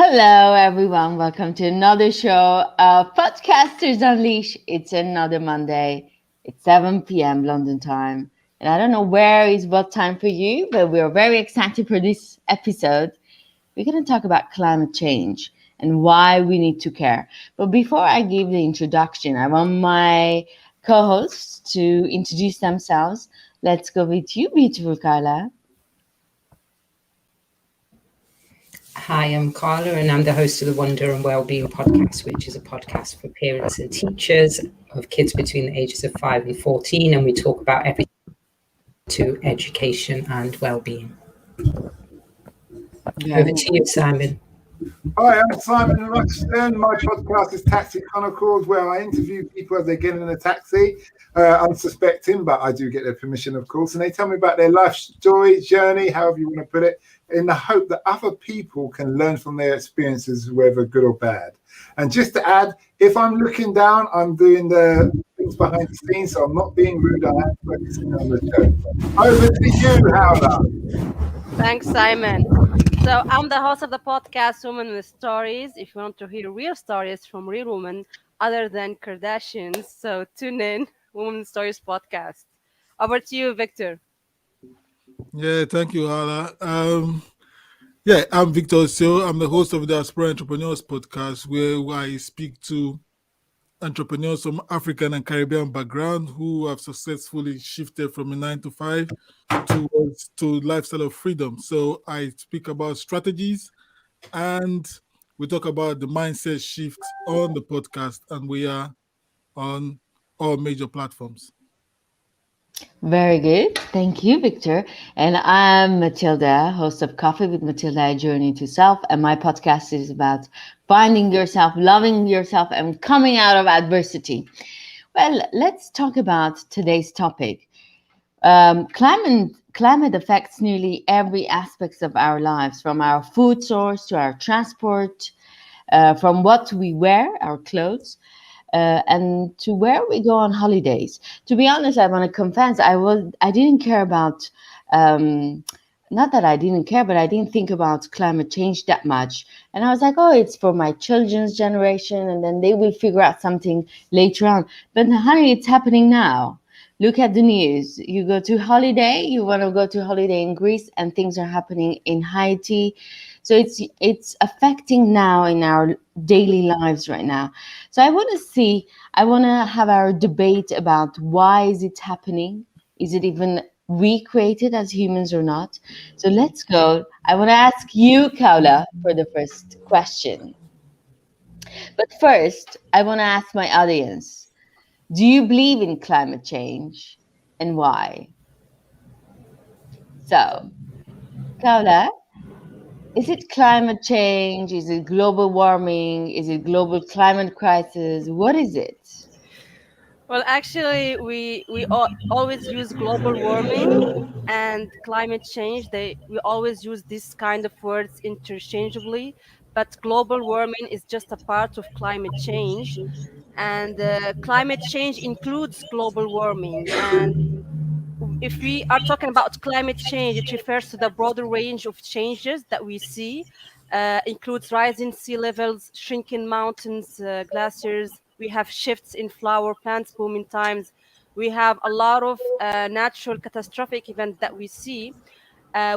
Hello, everyone. Welcome to another show of Podcasters Unleash. It's another Monday. It's 7 p.m. London time. And I don't know what time for you, but we're very excited for this episode. We're going to talk about climate change and why we need to care. But before I give the introduction, I want my co hosts to introduce themselves. Let's go with you, beautiful Carla. Hi, I'm Carla, and I'm the host of the Wonder and Wellbeing podcast, which is a podcast for parents and teachers of kids between the ages of 5 and 14. And we talk about everything to education and well-being. Over to you, Simon. Hi, I'm Simon Ruxton. My podcast is Taxi Chronicles, where I interview people as they get in a taxi, unsuspecting, but I do get their permission, of course. And they tell me about their life story, journey, however you want to put it, in the hope that other people can learn from their experiences, whether good or bad. And just to add, if I'm looking down, I'm doing the things behind the scenes, so I'm not being rude. I am focusing on the show. Over to you, Howla. Thanks, Simon. So I'm the host of the podcast Women with Stories. If you want to hear real stories from real women other than Kardashians, so tune in, Women with Stories podcast. Over to you, Victor. Yeah, thank you, Hala. I'm Victor Oseo. I'm the host of the Diaspora Entrepreneurs podcast, where I speak to entrepreneurs from African and Caribbean background who have successfully shifted from a 9 to 5 to lifestyle of freedom. So I speak about strategies, and we talk about the mindset shift on the podcast, and we are on all major platforms. Very good. Thank you, Victor. And I'm Matilda, host of Coffee with Matilda, A Journey to Self. And my podcast is about finding yourself, loving yourself, and coming out of adversity. Well, let's talk about today's topic. Climate affects nearly every aspect of our lives, from our food source to our transport, from what we wear, our clothes, and to where we go on holidays. To be honest, I want to confess, I didn't care about, not that I didn't care, but I didn't think about climate change that much. And I was like, oh, it's for my children's generation, and then they will figure out something later on. But honey, it's happening now. Look at the news. You go to holiday, you want to go to holiday in Greece, and things are happening in Haiti. So it's affecting now in our daily lives right now. So I want to have our debate about why is it happening? Is it even we created as humans or not? So let's go. I want to ask you, Kaula, for the first question. But first, I want to ask my audience, do you believe in climate change and why? So, Kaula, is it climate change? Is it global warming? Is it global climate crisis? What is it? Well, actually, we always use global warming and climate change. We always use this kind of words interchangeably, but global warming is just a part of climate change, and climate change includes global warming. And if we are talking about climate change, it refers to the broader range of changes that we see, includes rising sea levels, shrinking mountains, glaciers. We have shifts in flower plants booming times. We have a lot of natural catastrophic events that we see,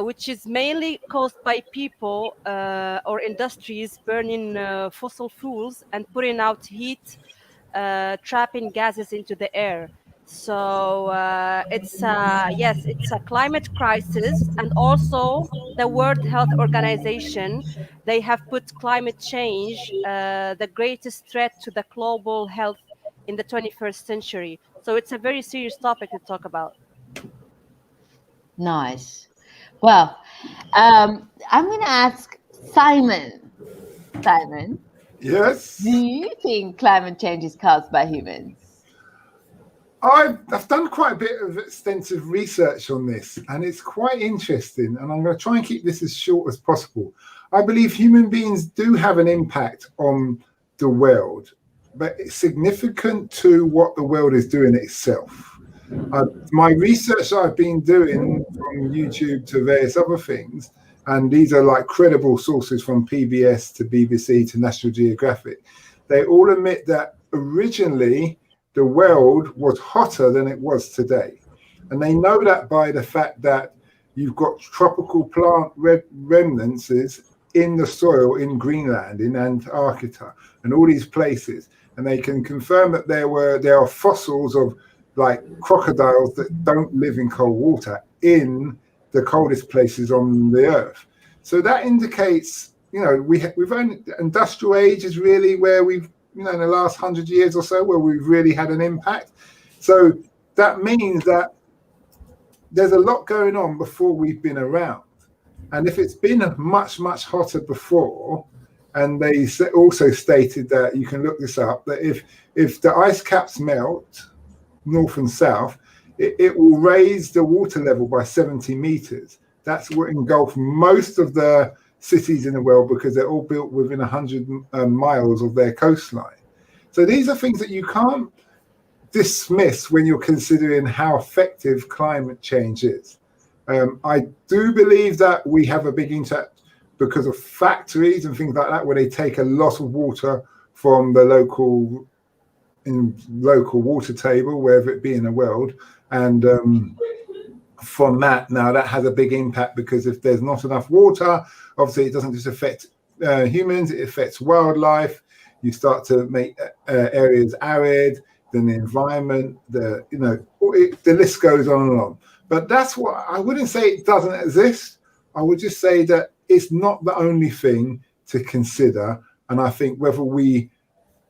which is mainly caused by people or industries burning fossil fuels and putting out heat, trapping gases into the air. So it's a climate crisis, and also the World Health Organization, they have put climate change the greatest threat to the global health in the 21st century. So it's a very serious topic to talk about. Nice. Well, I'm going to ask Simon. Simon, Yes. do you think climate change is caused by humans? I've done quite a bit of extensive research on this, and it's quite interesting, and I'm going to try and keep this as short as possible. I believe human beings do have an impact on the world, but it's significant to what the world is doing itself. My research that I've been doing from YouTube to various other things and these are like credible sources from PBS to BBC to National Geographic, they all admit that originally the world was hotter than it was today. And they know that by the fact that you've got tropical plant remnants in the soil in Greenland, in Antarctica, and all these places. And they can confirm that there are fossils of like crocodiles that don't live in cold water in the coldest places on the earth. So that indicates, we've only, industrial age is really where we've, in the last 100 years or so, where we've really had an impact. So that means that there's a lot going on before we've been around. And if it's been much, much hotter before, and they also stated that, you can look this up, that if the ice caps melt north and south, it will raise the water level by 70 meters. That's what engulfs most of the cities in the world, because they're all built within 100 miles of their coastline. So these are things that you can't dismiss when you're considering how effective climate change is. I do believe that we have a big impact because of factories and things like that, where they take a lot of water from the local water table, wherever it be in the world, and from that, now that has a big impact, because if there's not enough water, obviously it doesn't just affect humans, it affects wildlife. You start to make areas arid, then the environment, the list goes on and on. But that's what I wouldn't say it doesn't exist. I would just say that it's not the only thing to consider. And I think whether we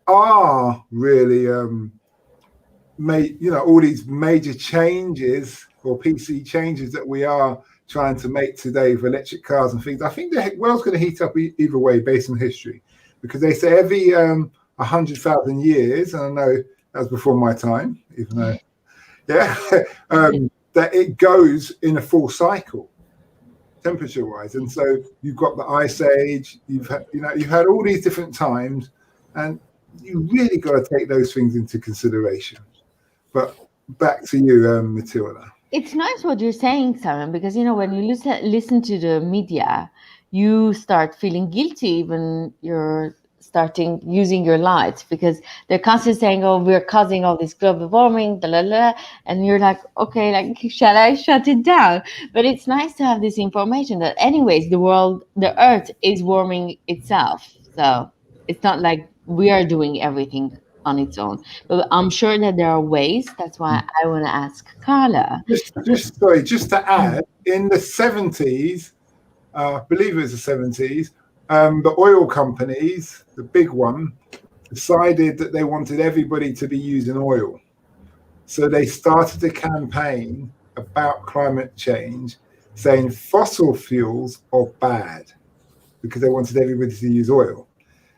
are really all these major changes or PC changes that we are trying to make today with electric cars and things, I think the world's going to heat up either way based on history, because they say every 100,000 years, and I know that was before my time, even though, that it goes in a full cycle, temperature-wise. And so you've got the ice age, you've had all these different times, and you really got to take those things into consideration. But back to you, Matilda. It's nice what you're saying, Simon, because when you listen to the media, you start feeling guilty when you're starting using your lights, because they're constantly saying, "Oh, we're causing all this global warming," and you're like, "Okay, like, shall I shut it down?" But it's nice to have this information that, anyways, the Earth is warming itself, so it's not like we are doing everything on its own. But I'm sure that there are ways. That's why I want to ask Carla. Just to add, in the 70s, I believe it was the 70s, the oil companies, the big one, decided that they wanted everybody to be using oil. So they started a campaign about climate change, saying fossil fuels are bad, because they wanted everybody to use oil.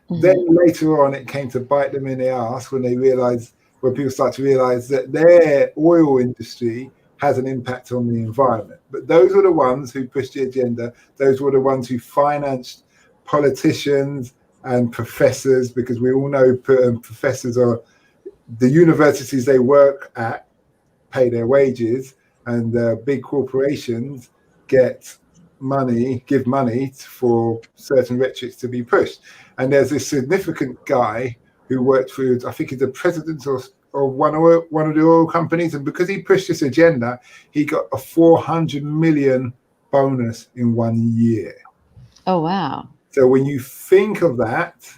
Mm-hmm. Then later on, it came to bite them in the ass when people start to realize that their oil industry has an impact on the environment. But those were the ones who pushed the agenda. Those were the ones who financed politicians and professors, because we all know professors are the universities they work at pay their wages, and big corporations give money for certain rhetorics to be pushed. And there's this significant guy who worked for, I think he's the president of one of the oil companies, and because he pushed this agenda, he got a 400 million bonus in 1 year. Oh, wow. So when you think of that,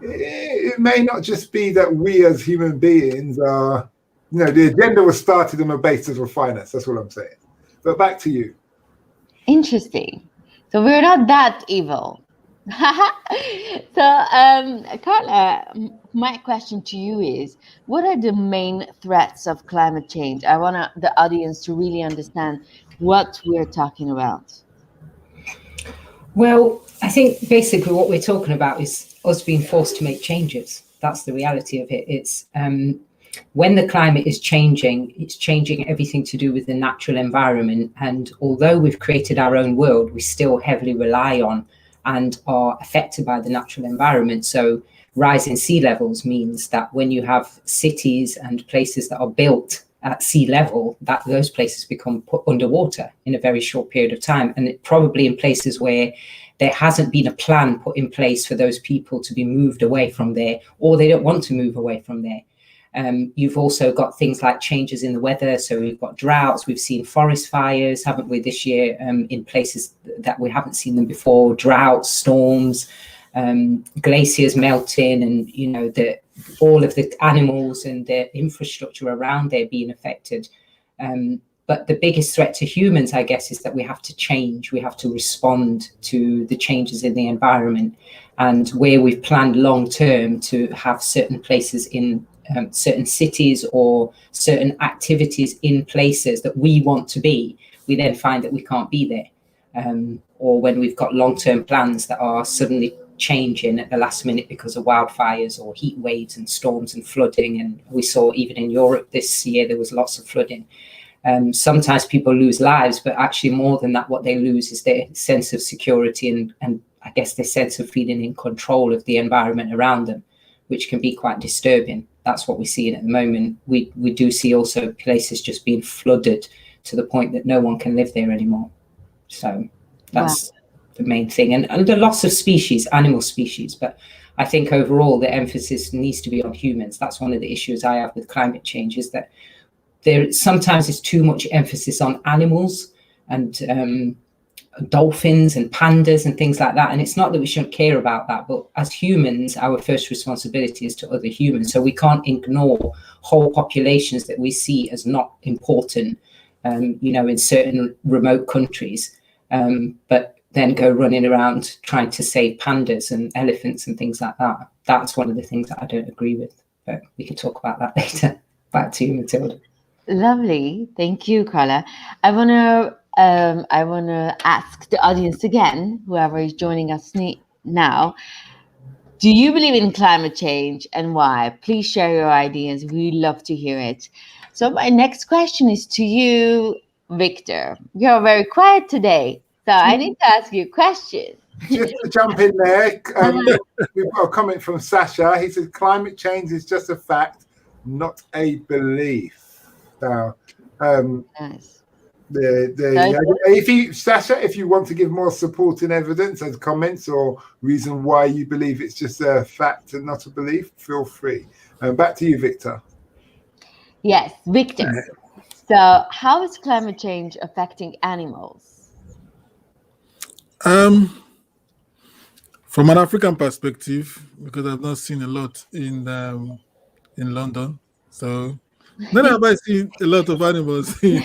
it may not just be that we as human beings are, the agenda was started on the basis of finance. That's what I'm saying. But back to you. Interesting. So we're not that evil. So, Carla, my question to you is, what are the main threats of climate change? I want the audience to really understand what we're talking about. Well, I think basically what we're talking about is us being forced to make changes. That's the reality of it. It's when the climate is changing, it's changing everything to do with the natural environment. And although we've created our own world, we still heavily rely on and are affected by the natural environment. So rising sea levels means that when you have cities and places that are built at sea level, that those places become put underwater in a very short period of time. And it probably in places where there hasn't been a plan put in place for those people to be moved away from there, or they don't want to move away from there. You've also got things like changes in the weather. So we've got droughts, we've seen forest fires, haven't we, this year, in places that we haven't seen them before, droughts, storms, glaciers melting, and, you know, all of the animals and the infrastructure around there being affected. But the biggest threat to humans, I guess, is that we have to change. We have to respond to the changes in the environment. And where we've planned long term to have certain places in certain cities or certain activities in places that we want to be, we then find that we can't be there. Or when we've got long-term plans that are suddenly changing at the last minute because of wildfires or heat waves and storms and flooding. And we saw even in Europe this year, there was lots of flooding. Sometimes people lose lives, but actually more than that, what they lose is their sense of security and I guess their sense of feeling in control of the environment around them, which can be quite disturbing. That's what we're seeing at the moment. We do see also places just being flooded to the point that no one can live there anymore. So that's the main thing. And the loss of species, animal species. But I think overall the emphasis needs to be on humans. That's one of the issues I have with climate change, is that there sometimes is too much emphasis on animals and dolphins and pandas and things like that. And it's not that we shouldn't care about that, but as humans, our first responsibility is to other humans. So we can't ignore whole populations that we see as not important, you know, in certain remote countries, but then go running around trying to save pandas and elephants and things like that. That's one of the things that I don't agree with, but we can talk about that later. Back to you, Matilda. Lovely. Thank you, Carla. I want to ask the audience again, whoever is joining us now, do you believe in climate change and why? Please share your ideas. We'd love to hear it. So my next question is to you, Victor. You're very quiet today, so I need to ask you a question. Just to jump in there, we've got a comment from Sasha. He said, climate change is just a fact, not a belief. Now, Nice. Sasha, if you want to give more supporting evidence and comments or reason why you believe it's just a fact and not a belief, feel free. Back to you, Victor. Yes, Victor. So how is climate change affecting animals? From an African perspective, because I've not seen a lot in London, so not have I seen a lot of animals. You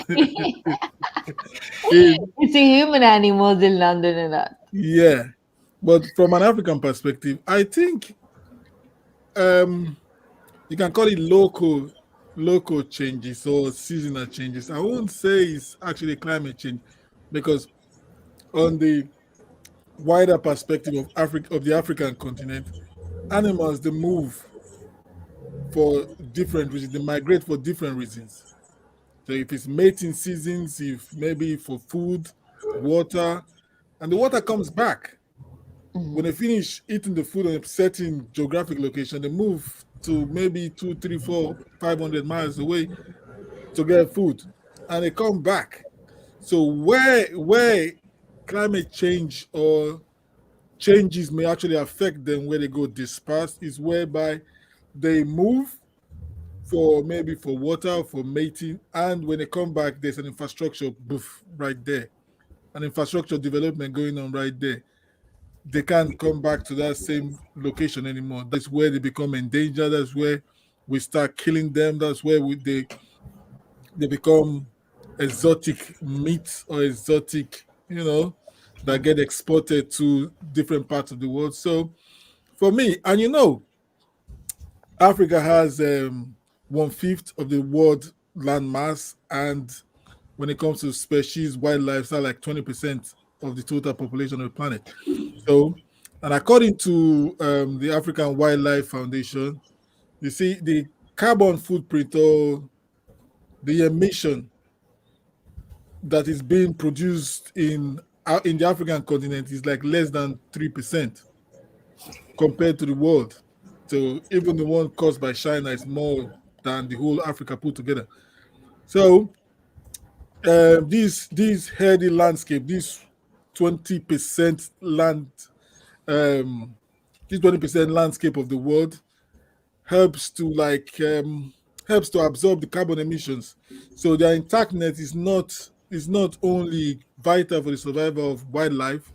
see human animals in London a lot. Yeah, but from an African perspective, I think you can call it local changes or seasonal changes. I won't say it's actually climate change, because on the wider perspective of Africa, of the African continent, animals, they move for different reasons. They migrate for different reasons. So if it's mating seasons, if maybe for food, water, and the water comes back. When they finish eating the food on a certain geographic location, they move to maybe 2, 3, 4, 500 miles away to get food, and they come back. So where climate change or changes may actually affect them, where they go dispersed, is whereby they move for maybe for water, for mating, and when they come back, there's an infrastructure right there, an infrastructure development going on right there. They can't come back to that same location anymore. That's where they become endangered. That's where we start killing them. That's where they become exotic meat or exotic, that get exported to different parts of the world. So for me, and Africa has 1/5 of the world land mass, and when it comes to species, wildlife, are like 20% of the total population of the planet. So, and according to the African Wildlife Foundation, you see the carbon footprint or the emission that is being produced in the African continent is like less than 3% compared to the world. So even the one caused by China is more than the whole Africa put together. So these heady landscape, this 20% land, um, this 20% landscape of the world helps to helps to absorb the carbon emissions. So their intactness is not only vital for the survival of wildlife,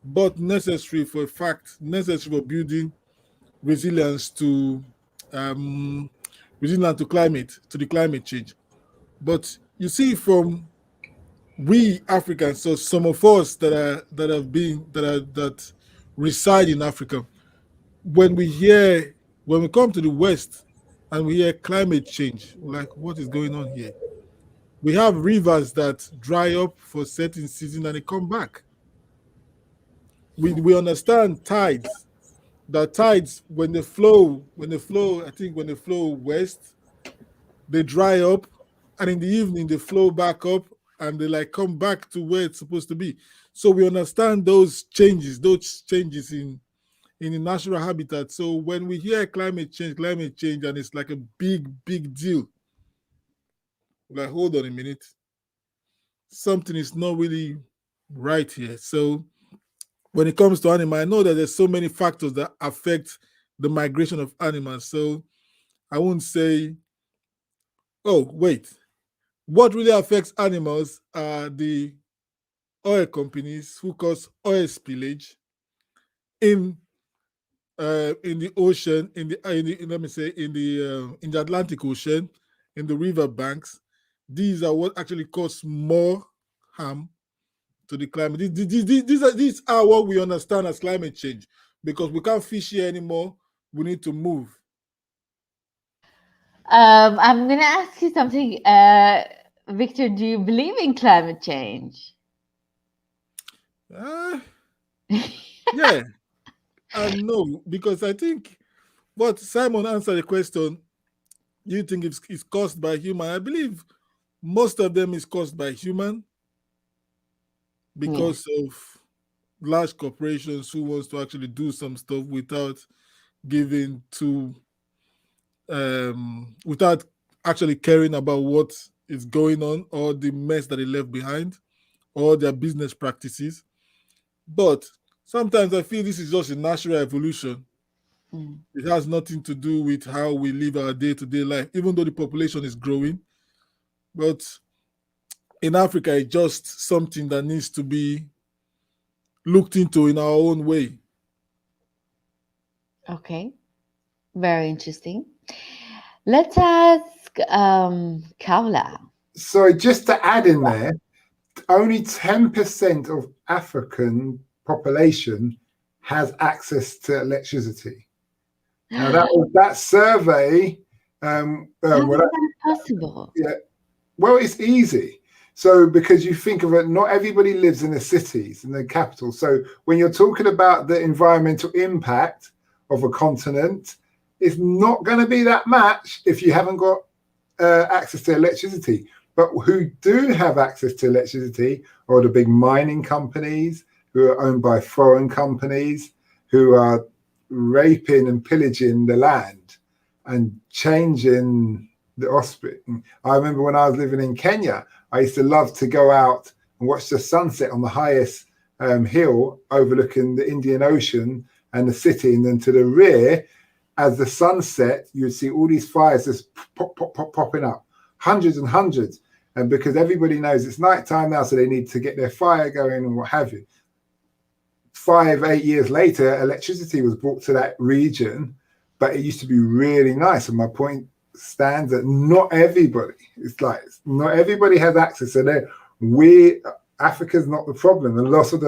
but necessary for building resilience to um, to the climate change. But you see, from we Africans, so some of us that reside in Africa, when we come to the West and we hear climate change, we're like, what is going on here? We have rivers that dry up for certain season and they come back. We understand tides. That tides, I think when they flow west, they dry up, and in the evening they flow back up and they like come back to where it's supposed to be. So we understand those changes in the natural habitat. So when we hear climate change, and it's like a big deal, like, hold on a minute, something is not really right here. So when it comes to animal, I know that there's so many factors that affect the migration of animals. So I won't say, oh, wait, what really affects animals are the oil companies who cause oil spillage in in the ocean, let me say in the Atlantic Ocean, in the river banks. These are what actually cause more harm to the climate. These are what we understand as climate change, because we can't fish here anymore. We need to move. I'm going to ask you something. Victor, do you believe in climate change? Uh, yeah, and no, because I think what Simon answered the question, you think it's caused by human. I believe most of them is caused by human, Yeah. because of large corporations who wants to actually do some stuff without giving to without actually caring about what is going on, or the mess that they left behind, or their business practices. But sometimes I feel this is just a natural evolution. Mm. It has nothing to do with how we live our day-to-day life, even though the population is growing. But in Africa, it's just something that needs to be looked into in our own way. Okay. Very interesting. Let's ask Kaula. So just to add in there, only 10% of African population has access to electricity. Now that survey, How is well, that possible? yeah, well, it's easy. So because you think of it, not everybody lives in the cities, in the capital. So when you're talking about the environmental impact of a continent, it's not going to be that much if you haven't got access to electricity. But who do have access to electricity are the big mining companies who are owned by foreign companies who are raping and pillaging the land and changing the offspring. I remember when I was living in Kenya, I used to love to go out and watch the sunset on the highest hill overlooking the Indian Ocean and the city. And then to the rear, as the sun set, you would see all these fires just popping up, hundreds and hundreds. And because everybody knows it's nighttime now, so they need to get their fire going and what have you. 5-8 years later, electricity was brought to that region, but it used to be really nice. And my point stands that not everybody, it's like not everybody has access. So Africa's not the problem. And lots of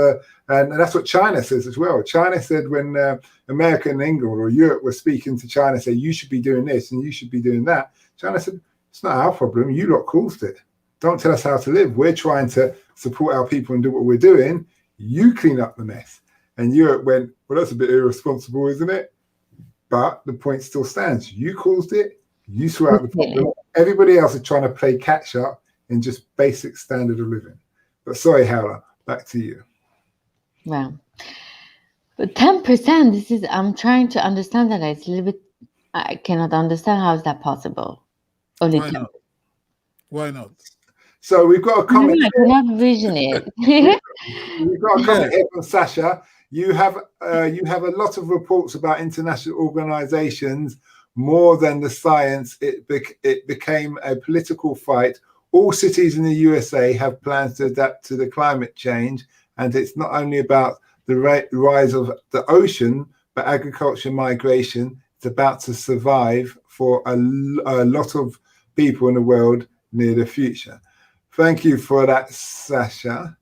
and that's what China says as well. China said when America and England or Europe were speaking to China, say you should be doing this and you should be doing that. China said, it's not our problem. You lot caused it. Don't tell us how to live. We're trying to support our people and do what we're doing. You clean up the mess. And Europe went, well, that's a bit irresponsible, isn't it? But the point still stands. You caused it. You saw out the problem. Everybody else is trying to play catch up in just basic standard of living. But sorry, Howler, back to you. Wow. But 10%, I'm trying to understand that. It's a little bit, I cannot understand how is that possible. Only Why 10. not? Why not? So we've got a comment. I cannot vision it. We've got a comment here from Sasha. You have a lot of reports about international organizations more than the science. It became a political fight. All cities in the USA have plans to adapt to the climate change, and it's not only about the rise of the ocean, but agriculture migration. It's about to survive for a lot of people in the world near the future. Thank you for that, Sasha.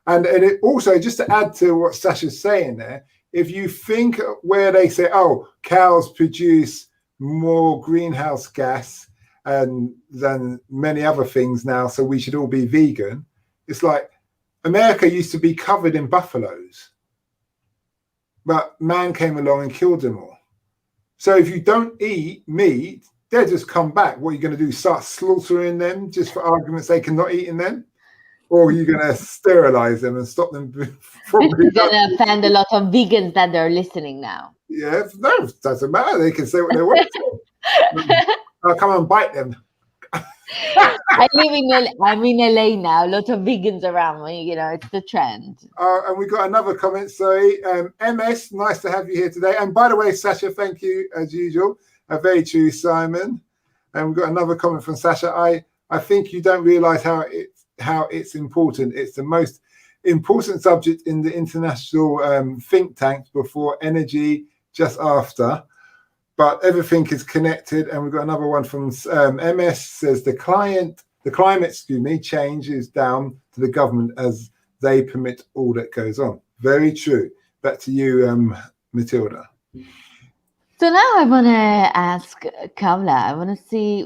And it also, just to add to what Sasha's saying there, if you think where they say, oh, cows produce more greenhouse gas than many other things now, so we should all be vegan, it's like America used to be covered in buffaloes, but man came along and killed them all. So if you don't eat meat, they'll just come back. What are you going to do? Start slaughtering them just for argument's sake and not eating them? Or are you going to sterilize them and stop them from You're going to offend a lot of vegans that they're listening now. Yeah, no, it doesn't matter. They can say what they want. I'll come and bite them. I'm in LA now. A lot of vegans around me. You know, it's the trend. And we got another comment. Sorry, MS. Nice to have you here today. And by the way, Sasha, thank you as usual. Very true, Simon. And we've got another comment from Sasha. I think you don't realise how it's important. It's the most important subject in the international think tanks before energy, just after. But everything is connected. And we've got another one from MS says the climate, change is down to the government as they permit all that goes on. Very true. Back to you, Matilda. So now I want to ask Kavla, I want to see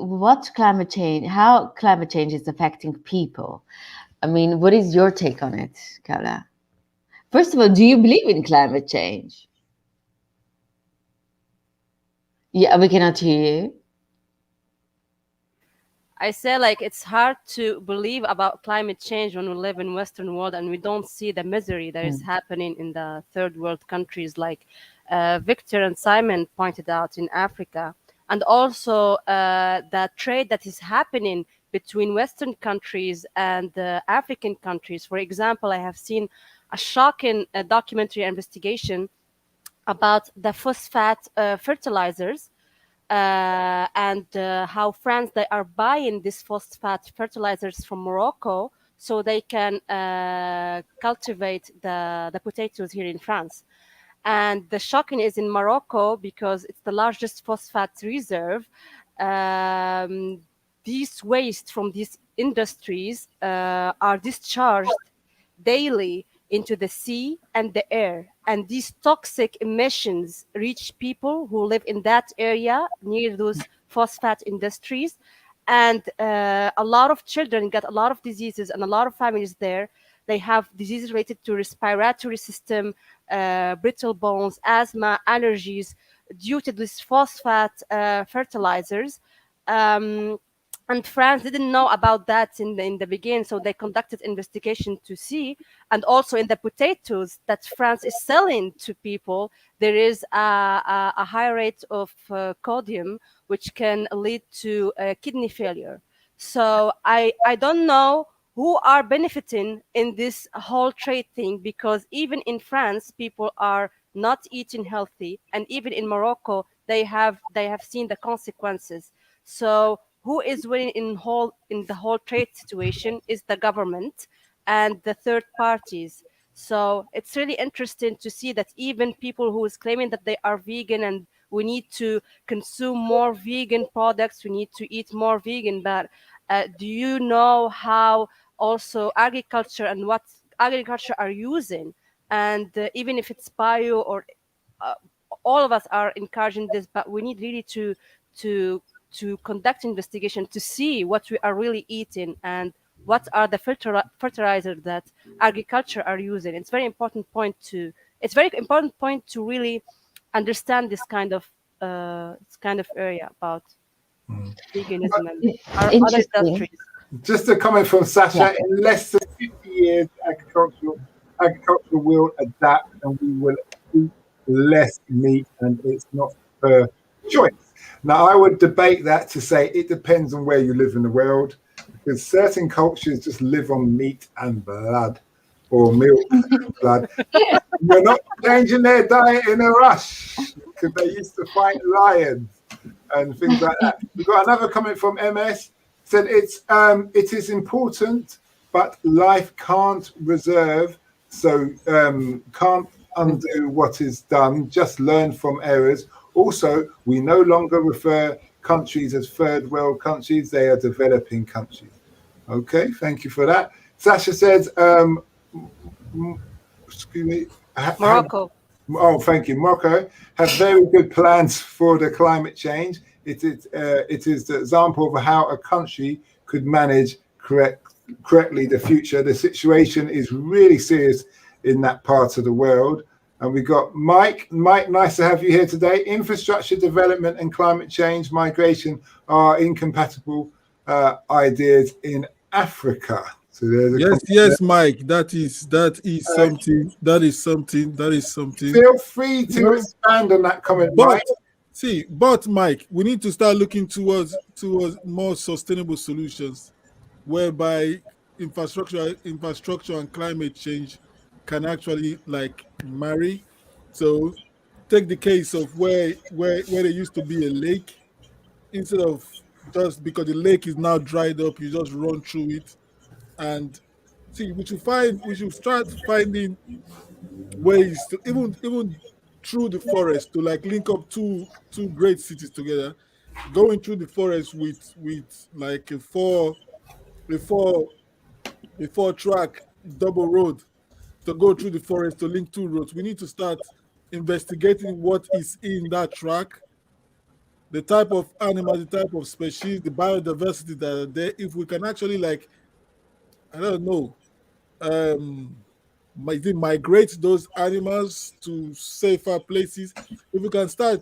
how climate change is affecting people. I mean, what is your take on it, Kavla? First of all, do you believe in climate change? Yeah, we cannot hear you. I say, like, it's hard to believe about climate change when we live in Western world and we don't see the misery that is happening in the third world countries, like Victor and Simon pointed out, in Africa. And also the trade that is happening between Western countries and African countries. For example, I have seen a shocking documentary investigation about the phosphate fertilizers, and how France, they are buying these phosphate fertilizers from Morocco so they can cultivate the potatoes here in France. And the shocking is in Morocco because it's the largest phosphate reserve. These waste from these industries are discharged daily into the sea and the air. And these toxic emissions reach people who live in that area near those phosphate industries. And a lot of children get a lot of diseases, and a lot of families there, they have diseases related to respiratory system, brittle bones, asthma, allergies due to these phosphate fertilizers. And France didn't know about that in the beginning, so they conducted investigation to see. And also in the potatoes that France is selling to people, there is a high rate of codium, which can lead to kidney failure. So I don't know who are benefiting in this whole trade thing, because even in France, people are not eating healthy, and even in Morocco, they have seen the consequences. So who is winning in the whole trade situation is the government and the third parties. So it's really interesting to see that even people who is claiming that they are vegan and we need to consume more vegan products, we need to eat more vegan, but do you know how also agriculture and what agriculture are using? And even if it's bio or all of us are encouraging this, but we need really to conduct investigation to see what we are really eating and what are the fertilizers that agriculture are using. It's very important point to really understand this kind of area about veganism and our other industries. Just a comment from Sasha. In less than 50 years, agriculture will adapt and we will eat less meat, and it's not per choice. Now, I would debate that to say it depends on where you live in the world, because certain cultures just live on meat and blood, or milk and blood. You're not changing their diet in a rush, because they used to fight lions and things like that. We've got another comment from MS. Said it is important, but life can't reserve, so can't undo what is done. Just learn from errors. Also, we no longer refer countries as third world countries; they are developing countries. Okay, thank you for that. Sasha says, excuse me. Morocco. Oh, thank you. Morocco have very good plans for the climate change. It is the example of how a country could manage correctly the future. The situation is really serious in that part of the world. And we got Mike. Mike, nice to have you here today. Infrastructure development and climate change migration are incompatible ideas in Africa. So there's yes, Mike. That is something. Feel free to expand on that comment, Mike. But Mike, we need to start looking towards more sustainable solutions, whereby infrastructure and climate change can actually like marry. So take the case of where there used to be a lake, instead of just because the lake is now dried up, you just run through it. And we should start finding ways to even through the forest to like link up two great cities together, going through the forest with like a four track double road to go through the forest to link two roads. We need to start investigating what is in that track, the type of animals, the type of species, the biodiversity that are there. If we can actually like, I don't know, migrate those animals to safer places. If we can start,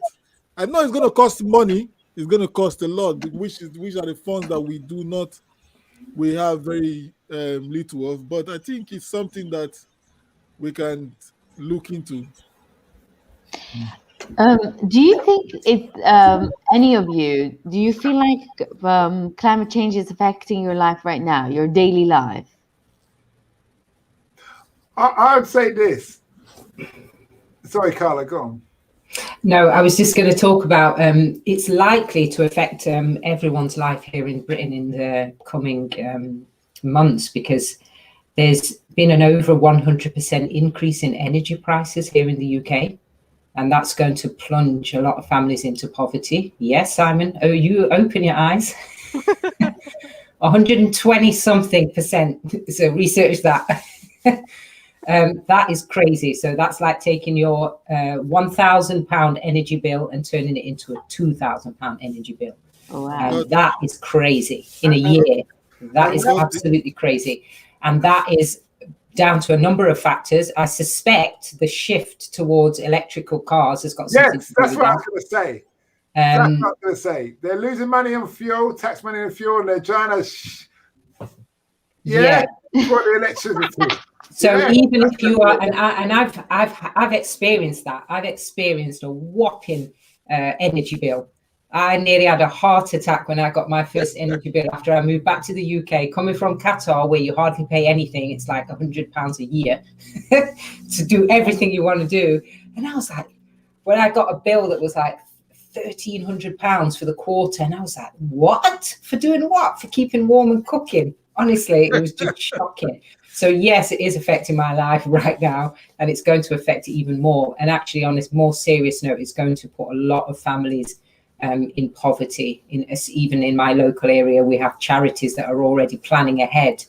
I know it's going to cost money. It's going to cost a lot, which are the funds that we have very little of. But I think it's something that we can look into. Do you think any of you, do you feel like climate change is affecting your life right now, your daily life? I would say this. Sorry, Carla, go on. No, I was just going to talk about it's likely to affect everyone's life here in Britain in the coming months, because there's been an over 100% increase in energy prices here in the UK. And that's going to plunge a lot of families into poverty. Yes, Simon. Oh, you open your eyes. 120 something percent. So research that. That is crazy. So that's like taking your £1,000 energy bill and turning it into a £2,000 energy bill. Oh, wow. That is crazy in a year. That is absolutely crazy. And that is down to a number of factors. I suspect the shift towards electrical cars has got something to do with that. That's what I was going to say. That's what I was going to say. They're losing money on fuel, tax money on fuel, and they're trying to for the electricity. So even if you are, and I've experienced that. I've experienced a whopping energy bill. I nearly had a heart attack when I got my first energy bill after I moved back to the UK. Coming from Qatar, where you hardly pay anything, it's like £100 a year to do everything you want to do. And I was like, when I got a bill that was like £1,300 for the quarter, and I was like, what? For doing what? For keeping warm and cooking? Honestly, it was just shocking. So yes, it is affecting my life right now, and it's going to affect it even more. And actually, on this more serious note, it's going to put a lot of families in poverty. Even in my local area, we have charities that are already planning ahead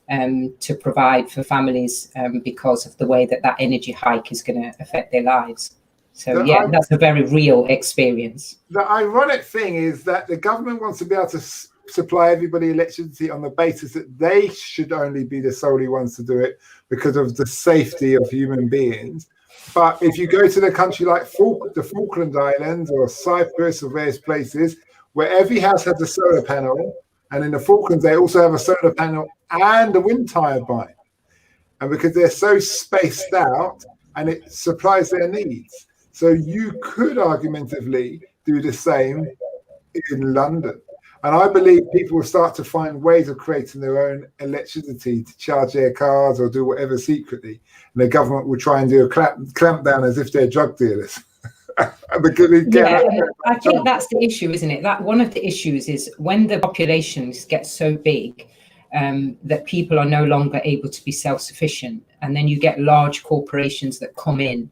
to provide for families because of the way that energy hike is going to affect their lives. So that's a very real experience. The ironic thing is that the government wants to be able to supply everybody electricity on the basis that they should only be the solely ones to do it because of the safety of human beings. But if you go to the country like the Falkland Islands or Cyprus or various places where every house has a solar panel, and in the Falklands they also have a solar panel and a wind turbine, and because they're so spaced out and it supplies their needs. So you could argumentatively do the same in London. And I believe people will start to find ways of creating their own electricity to charge their cars or do whatever secretly. And the government will try and do a clamp down as if they're drug dealers. Yeah, I think that's the issue, isn't it? That one of the issues is when the populations get so big that people are no longer able to be self-sufficient, and then you get large corporations that come in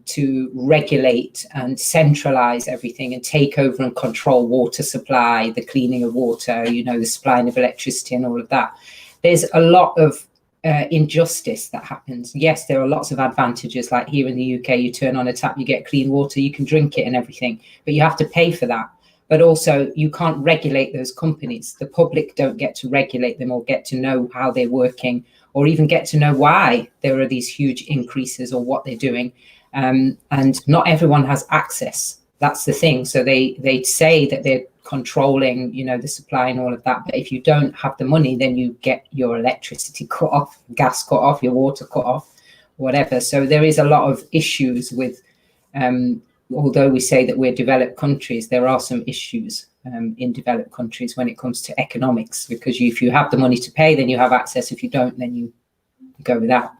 to regulate and centralize everything and take over and control water supply, the cleaning of water, the supplying of electricity and all of that. There's a lot of injustice that happens. Yes, there are lots of advantages, like here in the UK, you turn on a tap, you get clean water, you can drink it and everything, but you have to pay for that. But also you can't regulate those companies. The public don't get to regulate them or get to know how they're working, or even get to know why there are these huge increases or what they're doing. And not everyone has access. That's the thing. So they say that they're controlling, the supply and all of that. But if you don't have the money, then you get your electricity cut off, gas cut off, your water cut off, whatever. So there is a lot of issues with, although we say that we're developed countries, there are some issues in developed countries when it comes to economics, because if you have the money to pay, then you have access. If you don't, then you go without.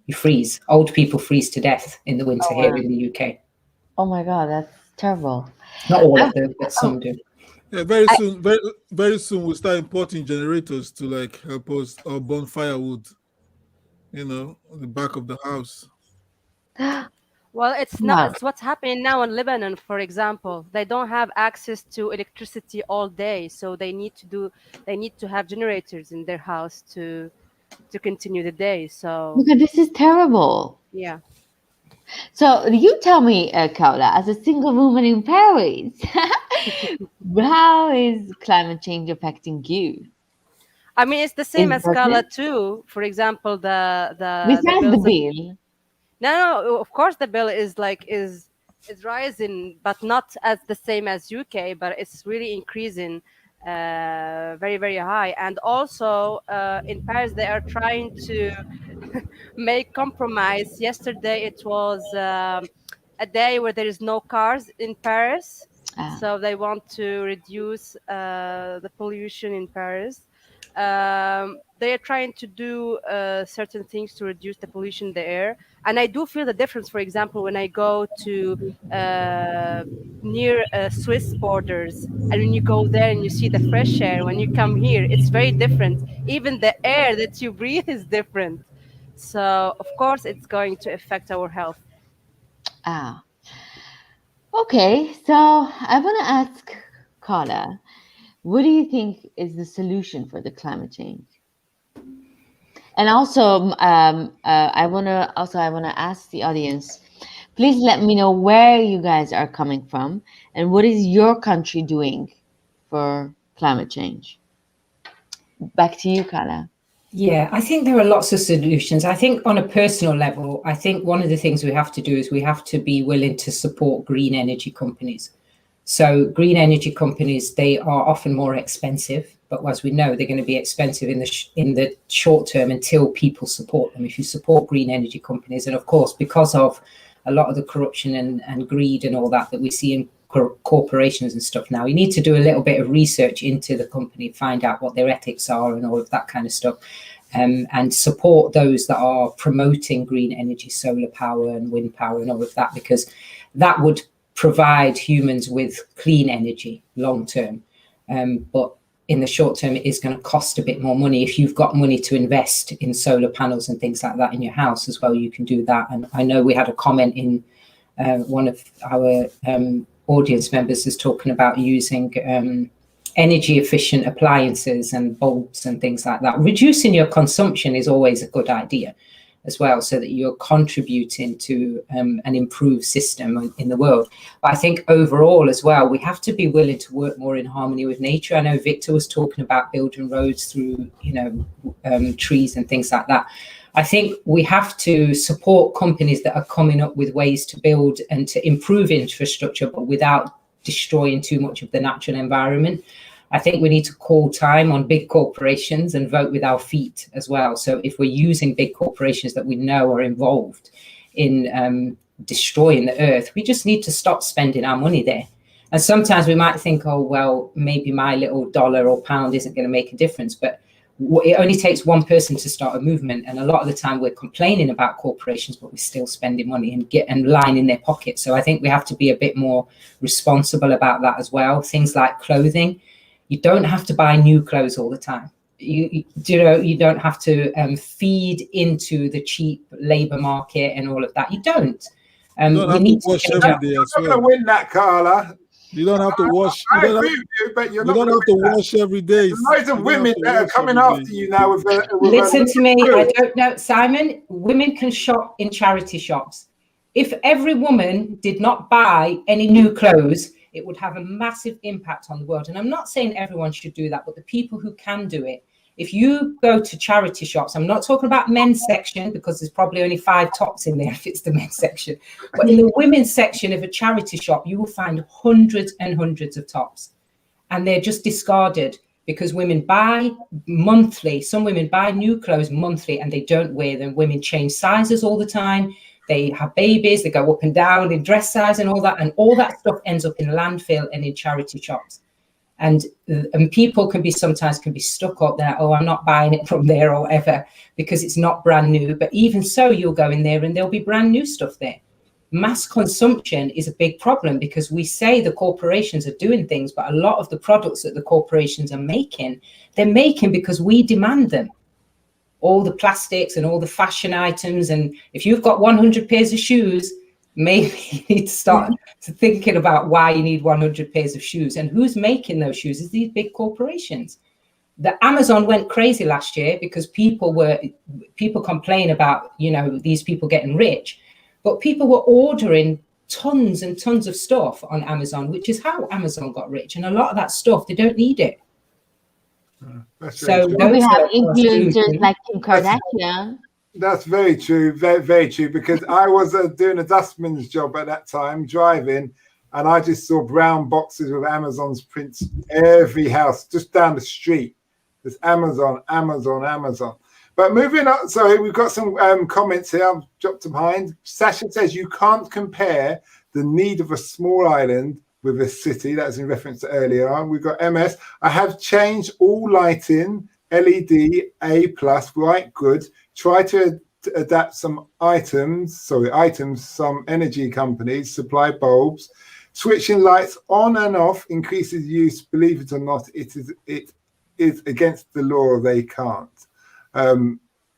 You freeze. Old people freeze to death in the winter here in the UK. Oh my God, that's terrible. Not all of them, but some do. Yeah, very soon we'll start importing generators to like help us or burn firewood, on the back of the house. Well, it's not. It's what's happening now in Lebanon, for example. They don't have access to electricity all day, so they need to have generators in their house to continue the day. So because this is terrible. Yeah. So you tell me, Kaula, as a single woman in Paris, how is climate change affecting you? I mean, it's the same as Kaula too. For example, besides the bill. No, of course the bill is rising, but not as the same as UK, but it's really increasing very, very high. And also in Paris, they are trying to make compromise. Yesterday, it was a day where there is no cars in Paris. So they want to reduce the pollution in Paris. They are trying to do certain things to reduce the pollution in the air. And I do feel the difference, for example, when I go to near Swiss borders, and when you go there and you see the fresh air, when you come here, it's very different. Even the air that you breathe is different. So, of course, it's going to affect our health. Okay, so I want to ask Carla, what do you think is the solution for the climate change? And also, I want to ask the audience, please let me know where you guys are coming from and what is your country doing for climate change. Back to you, Carla. Yeah, I think there are lots of solutions. I think on a personal level, I think one of the things we have to do is we have to be willing to support green energy companies. So green energy companies, they are often more expensive, but as we know, they're going to be expensive in the short term until people support them. If you support green energy companies, and of course, because of a lot of the corruption and greed and all that we see in corporations and stuff now, you need to do a little bit of research into the company, find out what their ethics are and all of that kind of stuff, and support those that are promoting green energy, solar power and wind power and all of that, because that would provide humans with clean energy long term. But in the short term, it is going to cost a bit more money. If you've got money to invest in solar panels and things like that in your house as well, you can do that. And I know we had a comment in one of our audience members is talking about using energy efficient appliances and bulbs and things like that. Reducing your consumption is always a good idea as well, so that you're contributing to an improved system in the world. But I think overall as well, we have to be willing to work more in harmony with nature. I know Victor was talking about building roads through, trees and things like that. I think we have to support companies that are coming up with ways to build and to improve infrastructure, but without destroying too much of the natural environment. I think we need to call time on big corporations and vote with our feet as well. So if we're using big corporations that we know are involved in destroying the earth. We just need to stop spending our money there. And sometimes we might think, oh, well, maybe my little dollar or pound isn't going to make a difference. But it only takes one person to start a movement. And a lot of the time we're complaining about corporations, but we're still spending money and lining their pockets. So I think we have to be a bit more responsible about that as well. Things like clothing. You don't have to buy new clothes all the time. You don't have to feed into the cheap labor market and all of that. You don't. You don't have to wash every day as well. You're not going to win that, Carla. You don't have to wash. I agree with you, but you're not don't have to wash every day. There's loads of women that are coming after you now. Listen to me. I don't know, Simon. Women can shop in charity shops. If every woman did not buy any new clothes, it would have a massive impact on the world. And I'm not saying everyone should do that, but the people who can do it. If you go to charity shops, I'm not talking about men's section because there's probably only 5 tops in there if it's the men's section. But in the women's section of a charity shop, you will find hundreds and hundreds of tops. And they're just discarded because women buy monthly. Some women buy new clothes monthly and they don't wear them. Women change sizes all the time. They have babies, they go up and down in dress size and all that. And all that stuff ends up in landfill and in charity shops. And people can be stuck up there. Oh, I'm not buying it from there or whatever because it's not brand new. But even so, you'll go in there and there'll be brand new stuff there. Mass consumption is a big problem because we say the corporations are doing things, but a lot of the products that the corporations are making, they're making because we demand them. All the plastics and all the fashion items. And if you've got 100 pairs of shoes, maybe you need to start thinking about why you need 100 pairs of shoes and who's making those shoes is these big corporations. The Amazon went crazy last year because people complain about, these people getting rich, but people were ordering tons and tons of stuff on Amazon, which is how Amazon got rich. And a lot of that stuff, they don't need it. So we have influencers like Kim Kardashian. That's very true, very, very true, because I was doing a dustman's job at that time, driving, and I just saw brown boxes with Amazon's prints every house, just down the street. There's Amazon, Amazon, Amazon. But moving on, sorry, we've got some comments here. I've dropped them behind. Sasha says, you can't compare the need of a small island with a city. That's in reference to earlier on. We've got MS. I have changed all lighting, LED, A+, right, good. Try to adapt some items. Some energy companies supply bulbs. Switching lights on and off increases use. Believe it or not, it is against the law. They can't.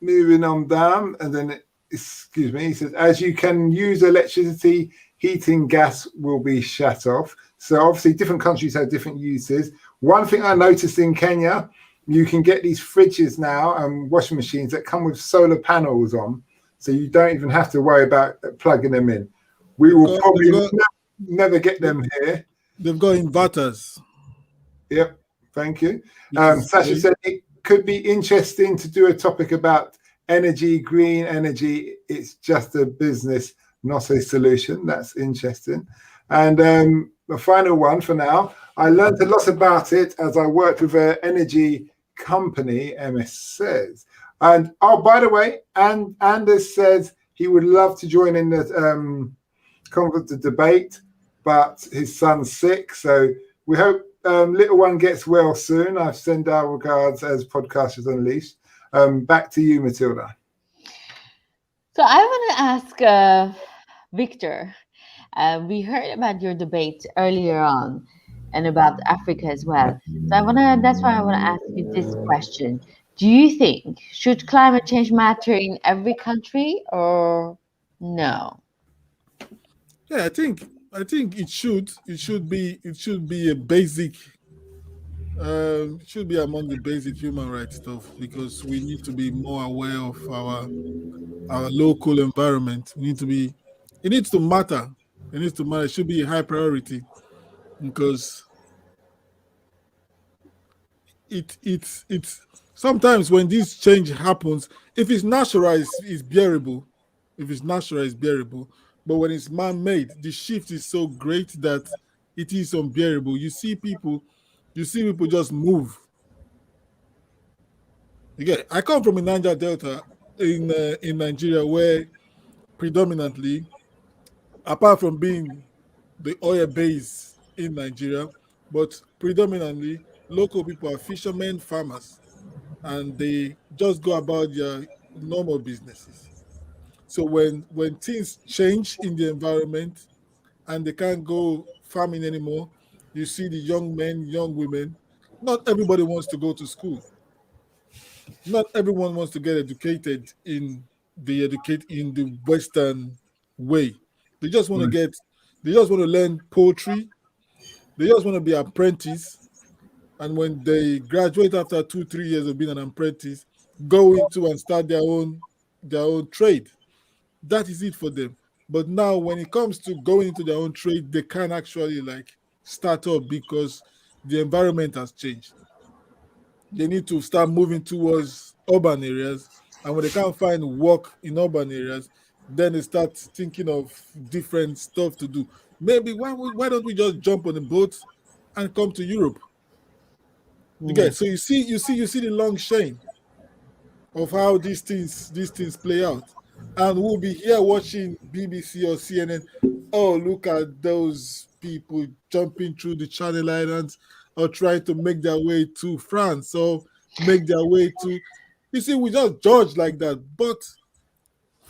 Moving on down, and then he says, as you can use electricity, heating gas will be shut off. So obviously different countries have different uses. One thing I noticed in Kenya, you can get these fridges now and washing machines that come with solar panels on, so you don't even have to worry about plugging them in. We will probably never get them here. They've got inverters. Yep, thank you. Sasha said it could be interesting to do a topic about energy, green energy. It's just a business, not a solution. That's interesting. And the final one for now, I learned a lot about it as I worked with an energy company, MS says. And by the way, Anders says he would love to join in the conference, the debate, but his son's sick. So we hope little one gets well soon. I send our regards as Podcasters Unleashed. Back to you, Matilda. So I want to ask Victor. We heard about your debate earlier on and about Africa as well. So that's why I want to ask you this question. Do you think should climate change matter in every country or no? Yeah, I think it should. It should be a basic. Should be among the basic human rights stuff because we need to be more aware of our local environment. It needs to matter. It needs to matter. It should be a high priority because it's sometimes when this change happens, if it's natural, it's bearable. If it's natural, it's bearable. But when it's man-made, the shift is so great that it is unbearable. You see people just move. Again, I come from a Niger Delta in Nigeria where predominantly apart from being the oil base in Nigeria, but predominantly local people are fishermen, farmers, and they just go about their normal businesses. So when things change in the environment and they can't go farming anymore, you see the young men, young women. Not everybody wants to go to school. Not everyone wants to get educated in the Western way. They just want to get they just want to learn poetry. They just want to be apprentice. And when they graduate after 2, 3 years of being an apprentice, go into and start their own trade. That is it for them. But now when it comes to going into their own trade, they can't actually like start up because the environment has changed. They need to start moving towards urban areas. And when they can't find work in urban areas, then they start thinking of different stuff to do. Maybe why don't we just jump on a boat and come to Europe? You get so you see the long chain of how these things play out. And we'll be here watching BBC or CNN. Oh, look at those people jumping through the Channel Islands or trying to make their way to France or make their way to. You see, we just judge like that. But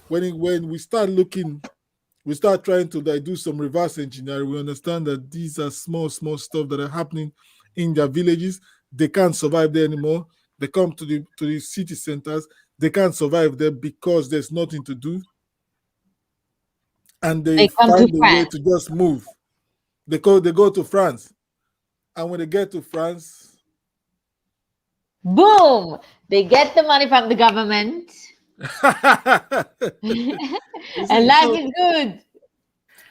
when we start looking, we start trying to like do some reverse engineering. We understand that these are small stuff that are happening in their villages. They can't survive there anymore. They come to the city centers. They can't survive there because there's nothing to do. And they They come to find a way France. to just move. They go to France. And when they get to France, Boom! They get the money from the government, you and see, life so is good.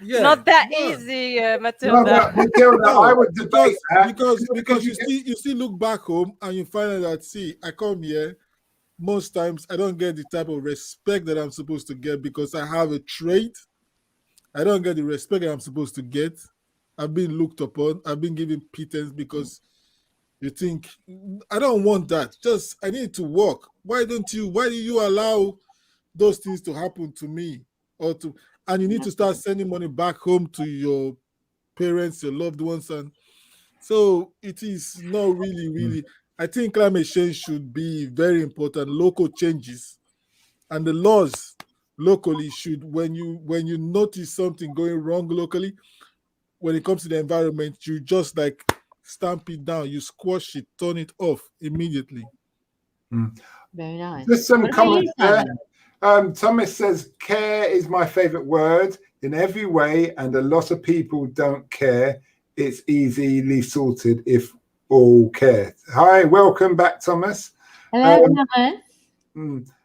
yeah, Not that yeah. easy, No, Matilda. but Matilda, I No, would debate that because you see look back home and you find out that see, I come here, most times I don't get the type of respect that I'm supposed to get because I have a trade. I don't get the respect that I'm supposed to get. I've been looked upon. I've been given pittance because you think I don't want that. Just I need to work. Why do you allow those things to happen to me and you need to start sending money back home to your parents, your loved ones, and so it is not really. I think climate change should be very important. Local changes and the laws locally should when you notice something going wrong locally, when it comes to the environment, you just like stamp it down, you squash it, turn it off immediately. Very nice. Just some What about you, comments there. Simon? Thomas says, care is my favorite word in every way, and a lot of people don't care. It's easily sorted if all care. Hi, welcome back, Thomas. Hello, Thomas.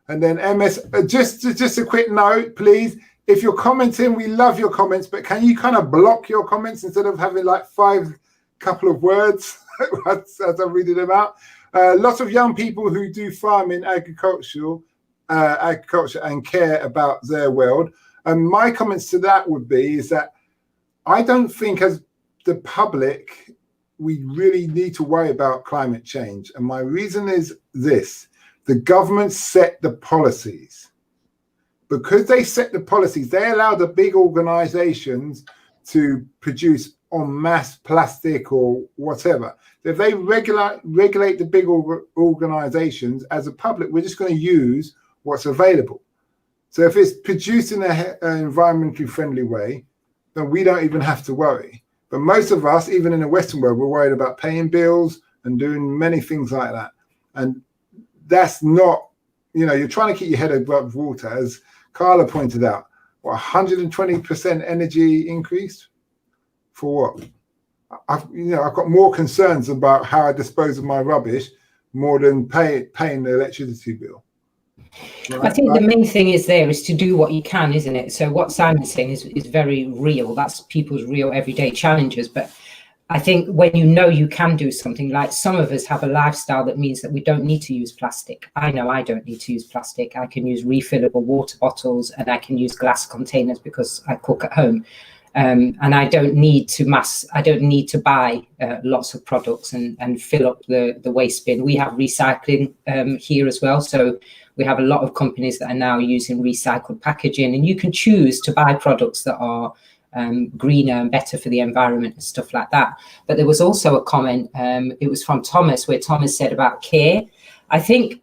And then MS, just a quick note, please. If you're commenting, we love your comments, but can you kind of block your comments instead of having like 5 couple of words as I'm reading them out? Lots of young people who do farming, agriculture and care about their world. And my comments to that would be is that I don't think as the public, we really need to worry about climate change. And my reason is this: the government set the policies. Because they set the policies, they allow the big organizations to produce en masse plastic or whatever. If they regulate the big organizations, as a public, we're just going to use what's available. So if it's produced in an environmentally friendly way, then we don't even have to worry. But most of us, even in the Western world, we're worried about paying bills and doing many things like that. And that's not, you're trying to keep your head above water, as Carla pointed out. What, 120% energy increase? For what? I've got more concerns about how I dispose of my rubbish more than paying the electricity bill. I think the main thing is to do what you can, isn't it? So what Simon's saying is very real. That's people's real everyday challenges. But I think when you can do something, like some of us have a lifestyle that means that we don't need to use plastic. I know I don't need to use plastic. I can use refillable water bottles and I can use glass containers because I cook at home. And I don't need to buy lots of products and fill up the waste bin. We have recycling here as well. So we have a lot of companies that are now using recycled packaging, and you can choose to buy products that are greener and better for the environment and stuff like that. But there was also a comment, it was from Thomas, where Thomas said about care. I think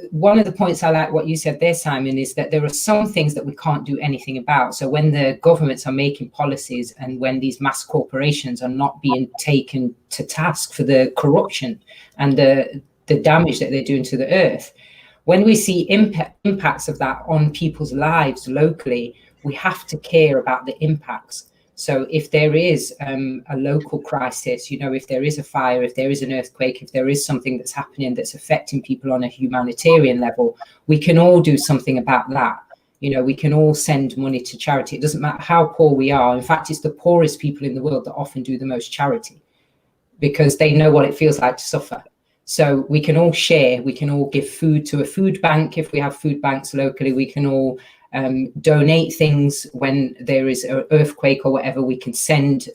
one of the points I like what you said there, Simon, is that there are some things that we can't do anything about. So when the governments are making policies and when these mass corporations are not being taken to task for the corruption and the damage that they're doing to the earth, when we see impacts of that on people's lives locally, we have to care about the impacts. So if there is a local crisis, if there is a fire, if there is an earthquake, if there is something that's happening that's affecting people on a humanitarian level, we can all do something about that. We can all send money to charity. It doesn't matter how poor we are. In fact, it's the poorest people in the world that often do the most charity because they know what it feels like to suffer. So we can all share, we can all give food to a food bank. If we have food banks locally, we can all donate things when there is an earthquake or whatever. We can send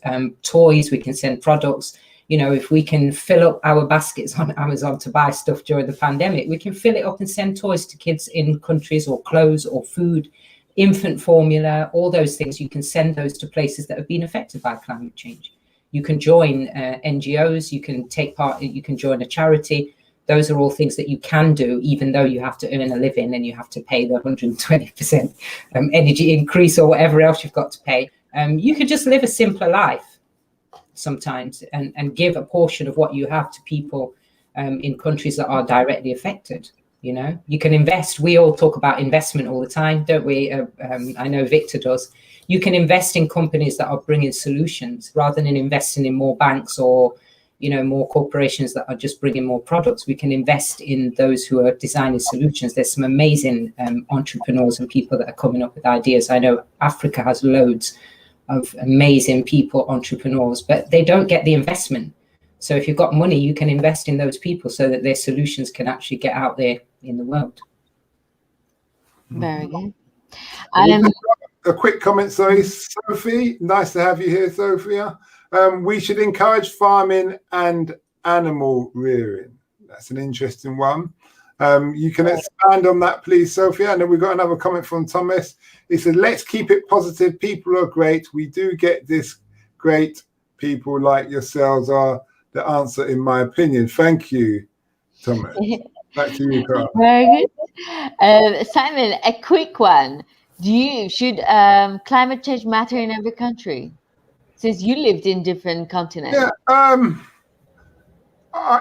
toys, we can send products. If we can fill up our baskets on Amazon to buy stuff during the pandemic, we can fill it up and send toys to kids in countries, or clothes or food, infant formula, all those things. You can send those to places that have been affected by climate change. You can join NGOs, you can take part, you can join a charity. Those are all things that you can do, even though you have to earn a living and you have to pay the 120% energy increase or whatever else you've got to pay. You could just live a simpler life sometimes and give a portion of what you have to people in countries that are directly affected. You can invest. We all talk about investment all the time, don't we? I know Victor does. You can invest in companies that are bringing solutions rather than investing in more banks or more corporations that are just bringing more products. We can invest in those who are designing solutions. There's some amazing entrepreneurs and people that are coming up with ideas. I know Africa has loads of amazing people, entrepreneurs, but they don't get the investment. So if you've got money, you can invest in those people so that their solutions can actually get out there in the world. Very good. A quick comment, sorry, Sophie. Nice to have you here, Sophia. We should encourage farming and animal rearing. That's an interesting one. You can expand on that, please, Sophia. And then we've got another comment from Thomas. He said, let's keep it positive. People are great. We do get this. Great people like yourselves are the answer, in my opinion. Thank you, Thomas. Back to you, Carl. Very good. Simon, a quick one. Should climate change matter in every country? Since you lived in different continents. Yeah,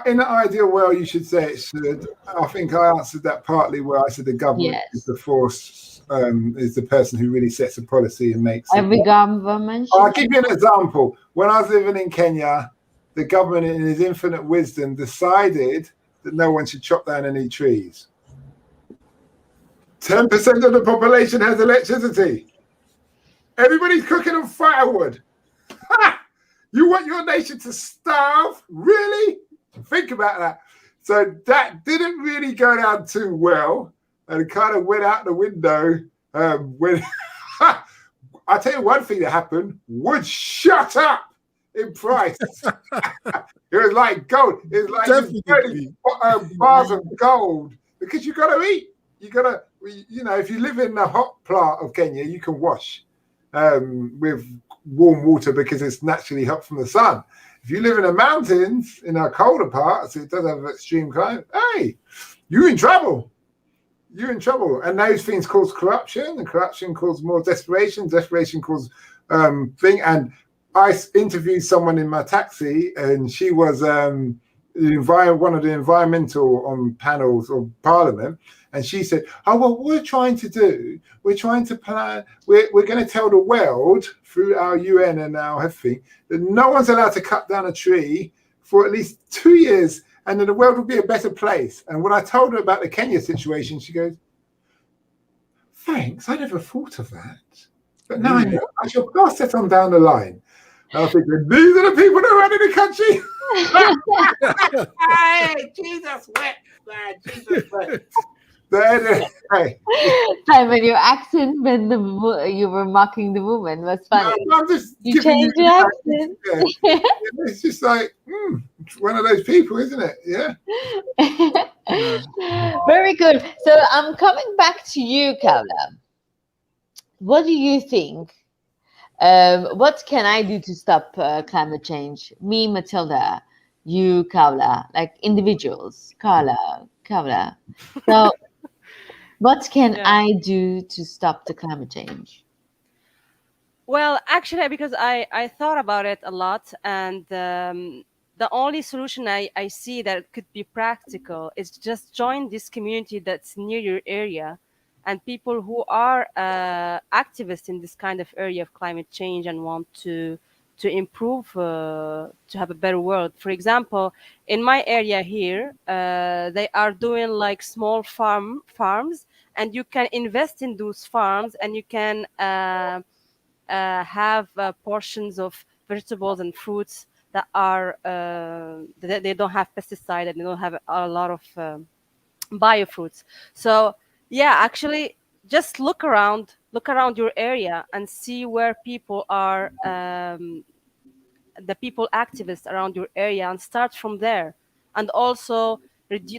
in the ideal world, you should say it should. I think I answered that partly where I said the government is the force, is the person who really sets a policy and makes every government. I'll give you an example. When I was living in Kenya, the government, in its infinite wisdom, decided that no one should chop down any trees. 10% of the population has electricity. Everybody's cooking on firewood. Ha! You want your nation to starve? Really? Think about that. So that didn't really go down too well, and it kind of went out the window when I tell you one thing that happened: wood shut up in price. It was like gold. It was like bars of gold, because you got to eat. You got to, if you live in the hot part of Kenya, you can wash with warm water because it's naturally hot from the sun. If you live in the mountains, in our colder parts, it does have extreme climate. Hey, you're in trouble. You're in trouble. And those things cause corruption, and corruption causes more desperation. Desperation causes thing. And I interviewed someone in my taxi, and she was one of the environmental panels of Parliament. And she said, oh, well, what we're trying to do, we're trying to plan, we're going to tell the world through our UN and our everything that no one's allowed to cut down a tree for at least 2 years, and then the world will be a better place. And when I told her about the Kenya situation, she goes, thanks, I never thought of that. But now I know, I shall pass that on down the line. And I was thinking, these are the people that are running the country. Hey, Jesus wept, man, Jesus wept. But anyway, Simon, your accent when you were mocking the woman was funny. no, I'm just You giving you changed your accent. yeah. It's just like it's one of those people, isn't it? Yeah. Very good. So I'm coming back to you, Kaula. What do you think? What can I do to stop climate change? Me, Matilda, you, Kaula, like individuals, Kaula. So, what can Yeah. I do to stop the climate change? Well, actually, because I thought about it a lot, and the only solution I see that could be practical is just join this community that's near your area, and people who are activists in this kind of area of climate change and want to improve, to have a better world. For example, in my area here, they are doing like small farms, and you can invest in those farms, and you can have portions of vegetables and fruits that are they don't have pesticide, and they don't have a lot of biofruits. So yeah, actually, just look around your area and see where people are, the people activists around your area, and start from there. And also,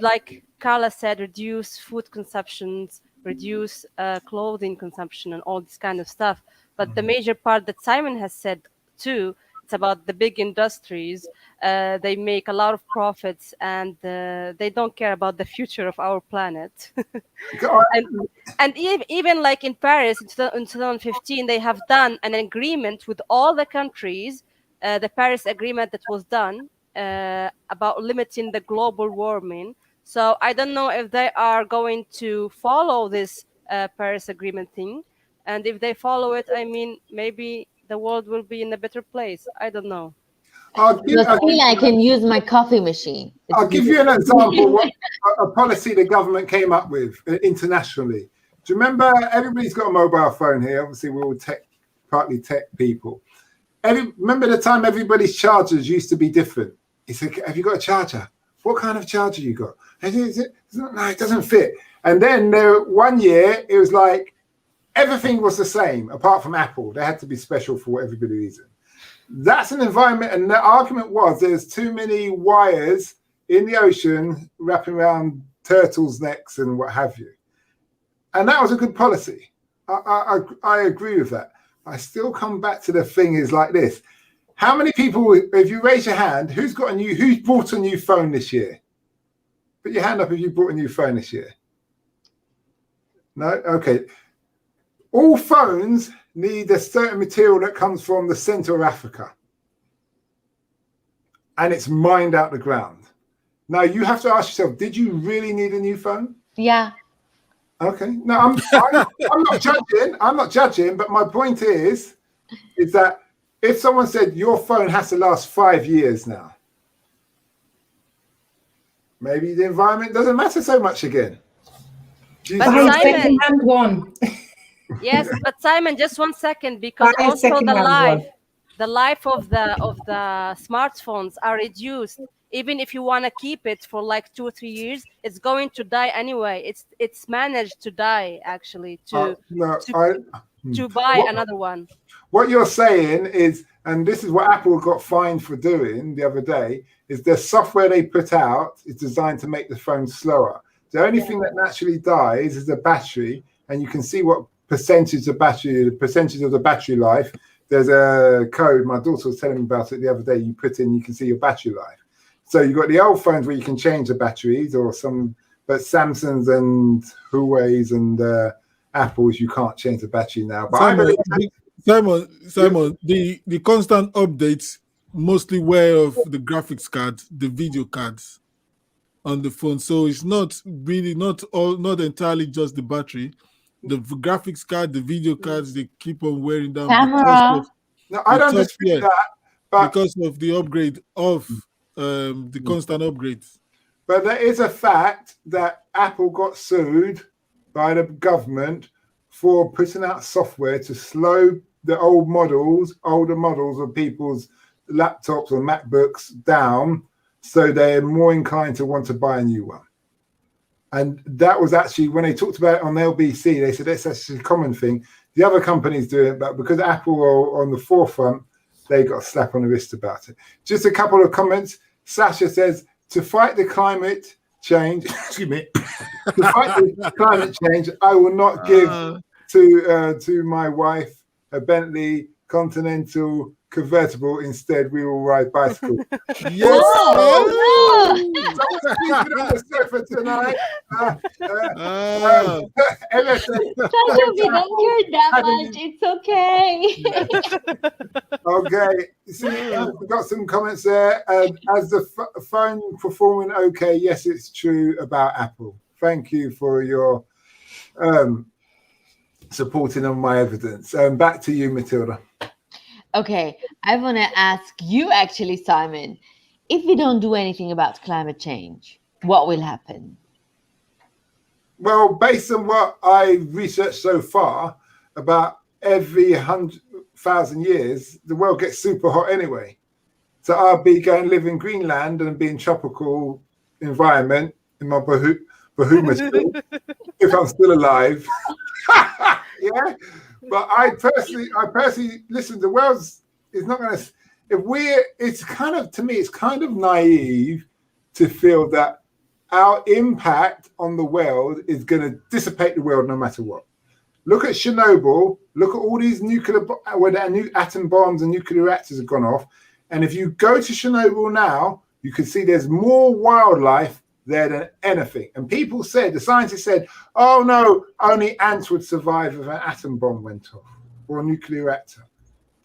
like Carla said, reduce food consumptions, reduce clothing consumption, and all this kind of stuff. But the major part that Simon has said too, it's about the big industries. They make a lot of profits, and they don't care about the future of our planet. and even like in Paris in 2015, they have done an agreement with all the countries, the Paris Agreement that was done about limiting the global warming. So I don't know if they are going to follow this Paris Agreement thing, and if they follow it, I mean, maybe the world will be in a better place. I don't know. I'll give, But still, I can use my coffee machine. I'll give you an example what a policy the government came up with internationally. Do you remember, everybody's got a mobile phone here? Obviously, we're all partly tech people. Remember the time everybody's chargers used to be different? He said, have you got a charger? What kind of charger you got? No, it doesn't fit. And then one year, it was like everything was the same, apart from Apple. They had to be special for whatever reason. That's an environment, and the argument was there's too many wires in the ocean wrapping around turtles' necks and what have you. And that was a good policy. I agree with that. I still come back to the thing is like this. How many people, if you raise your hand, who's bought a new phone this year? Put your hand up if you bought a new phone this year. No? Okay. All phones need a certain material that comes from the center of Africa. And it's mined out the ground. Now you have to ask yourself, did you really need a new phone? Yeah. Okay. No, I'm not judging. I'm not judging, but my point is that if someone said your phone has to last 5 years now, maybe the environment doesn't matter so much again. But Buy a Simon, second-hand one. yes, but Simon, just 1 second, because Buy a also second-hand the life of the smartphones are reduced. Even if you want to keep it for like 2 or 3 years, it's going to die anyway. It's managed to die actually to buy another one. What you're saying is, and this is what Apple got fined for doing the other day, is the software they put out is designed to make the phone slower. The only thing that naturally dies is the battery, and you can see what percentage of the battery life. There's a code, my daughter was telling me about it the other day, you put in, you can see your battery life. So you've got the old phones where you can change the batteries, but Samsung's and Huawei's and Apple's, you can't change the battery now. But Simon, the constant updates mostly wear off the graphics cards, the video cards on the phone. So it's not entirely just the battery. The graphics card, the video cards, they keep on wearing down Camera. No, I don't dispute that, but because of the upgrade of the constant upgrades. But there is a fact that Apple got sued by the government for putting out software to slow the older models of people's laptops or MacBooks down, so they're more inclined to want to buy a new one. And that was actually when they talked about it on LBC, they said that's actually a common thing. The other companies do it, but because Apple are on the forefront, they got a slap on the wrist about it. Just a couple of comments. Sasha says, to fight the climate change, excuse me, to fight the climate change, I will not give to my wife a Bentley Continental convertible. Instead, we will ride bicycle. Yes. Someone's sleeping on the sofa tonight. We don't care that much. It's okay. Okay. See, we've got some comments there. As the phone performing okay, yes, it's true about Apple. Thank you for your supporting of my evidence. Back to you, Matilda. Okay, I want to ask you actually, Simon, if we don't do anything about climate change, what will happen? Well, based on what I researched so far, about every 100,000 years, the world gets super hot anyway. So I'll be going to live in Greenland and be in tropical environment in my Bahuma school, if I'm still alive. Yeah. But I personally listen, the world is not going to, it's kind of, to me, it's kind of naive to feel that our impact on the world is going to dissipate the world no matter what. Look at Chernobyl, look at all these where the new atom bombs and nuclear reactors have gone off. And if you go to Chernobyl now, you can see there's more wildlife there than anything. And people said, the scientists said, oh no, only ants would survive if an atom bomb went off or a nuclear reactor.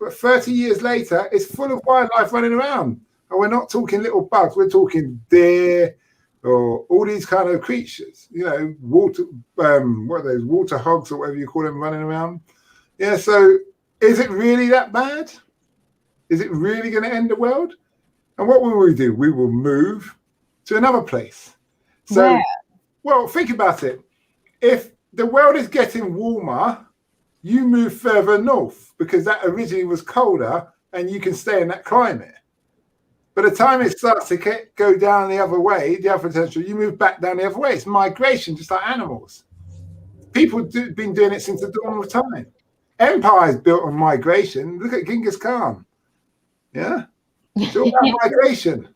But 30 years later, it's full of wildlife running around. And we're not talking little bugs, we're talking deer or all these kind of creatures, you know, water, what are those, water hogs or whatever you call them running around. Yeah, so is it really that bad? Is it really going to end the world? And what will we do? We will move to another place. So, well, think about it. If the world is getting warmer, you move further north because that originally was colder and you can stay in that climate. By the time it starts to go down the other way, the other direction, you move back down the other way. It's migration, just like animals. People been doing it since the dawn of time. Empires built on migration. Look at Genghis Khan. Yeah? It's all about migration.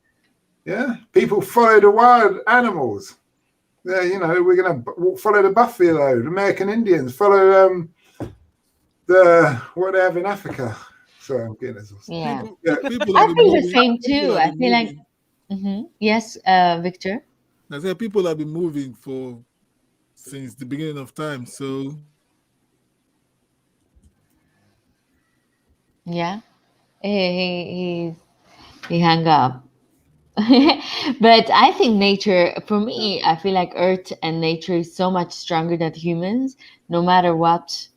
Yeah, people follow the wild animals. Yeah, you know, we're going to follow the buffalo. The American Indians follow what they have in Africa. Sorry, I'm getting this. Yeah, People I feel the same too. I feel like, yes, Victor. I said people have been moving since the beginning of time. So Yeah, he hung up. But I think nature, for me, I feel like Earth and nature is so much stronger than humans. No matter what,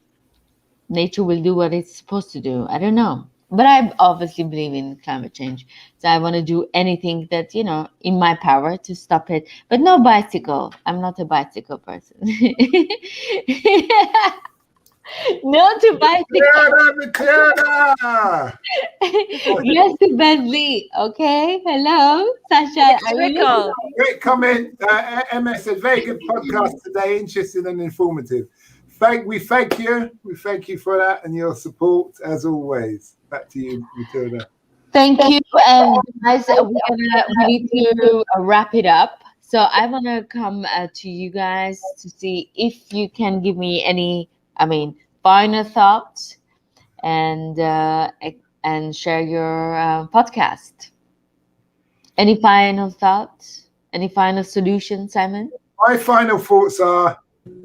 nature will do what it's supposed to do. I don't know. But I obviously believe in climate change. So I want to do anything that, in my power to stop it. But no bicycle. I'm not a bicycle person. No to bicycle. Matilda! Yes to Bentley. Okay. Hello, Sasha. Great comment. MS, a very good podcast today. Interesting and informative. We thank you. We thank you for that and your support as always. Back to you, Matilda. Thank you. And guys, we need to wrap it up. So I want to come to you guys to see if you can give me any, final thoughts and share your podcast. Any final thoughts? Any final solution, Simon? My final thoughts are,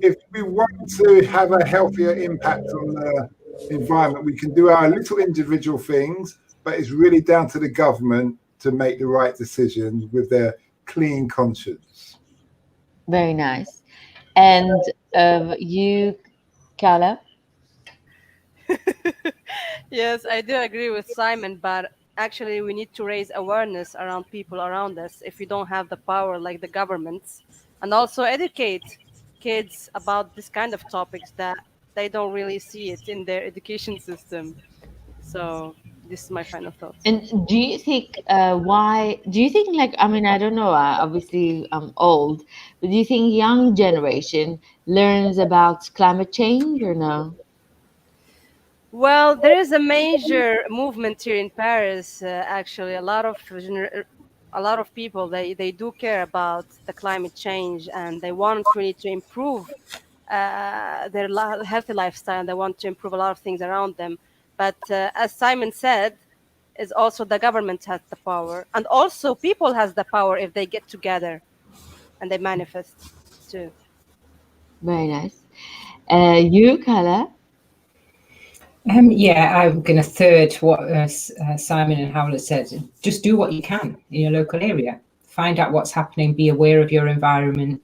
if we want to have a healthier impact on the environment, we can do our little individual things, but it's really down to the government to make the right decisions with their clean conscience. Very nice. And you, Carla? Yes, I do agree with Simon, but actually we need to raise awareness around people around us if we don't have the power like the governments, and also educate kids about this kind of topics that they don't really see it in their education system. So this is my final thoughts. And do you think why do you think like I mean I don't know obviously I'm old, but do you think young generation learns about climate change or no? Well, there is a major movement here in Paris. Actually, a lot of people they do care about the climate change, and they want really to improve their healthy lifestyle. They want to improve a lot of things around them. But as Simon said, is also the government has the power, and also people has the power if they get together and they manifest too. Very nice. You, Kala? Yeah, I'm going to third what Simon and Howard said. Just do what you can in your local area. Find out what's happening. Be aware of your environment.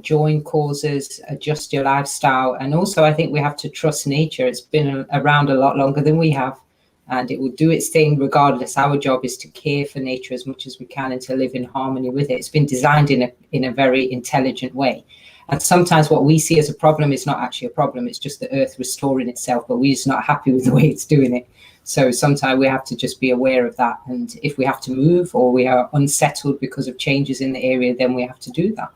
Join causes. Adjust your lifestyle. And also, I think we have to trust nature. It's been around a lot longer than we have, and it will do its thing regardless. Our job is to care for nature as much as we can and to live in harmony with it. It's been designed in a very intelligent way. And sometimes what we see as a problem is not actually a problem. It's just the earth restoring itself, but we're just not happy with the way it's doing it. So sometimes we have to just be aware of that. And if we have to move or we are unsettled because of changes in the area, then we have to do that.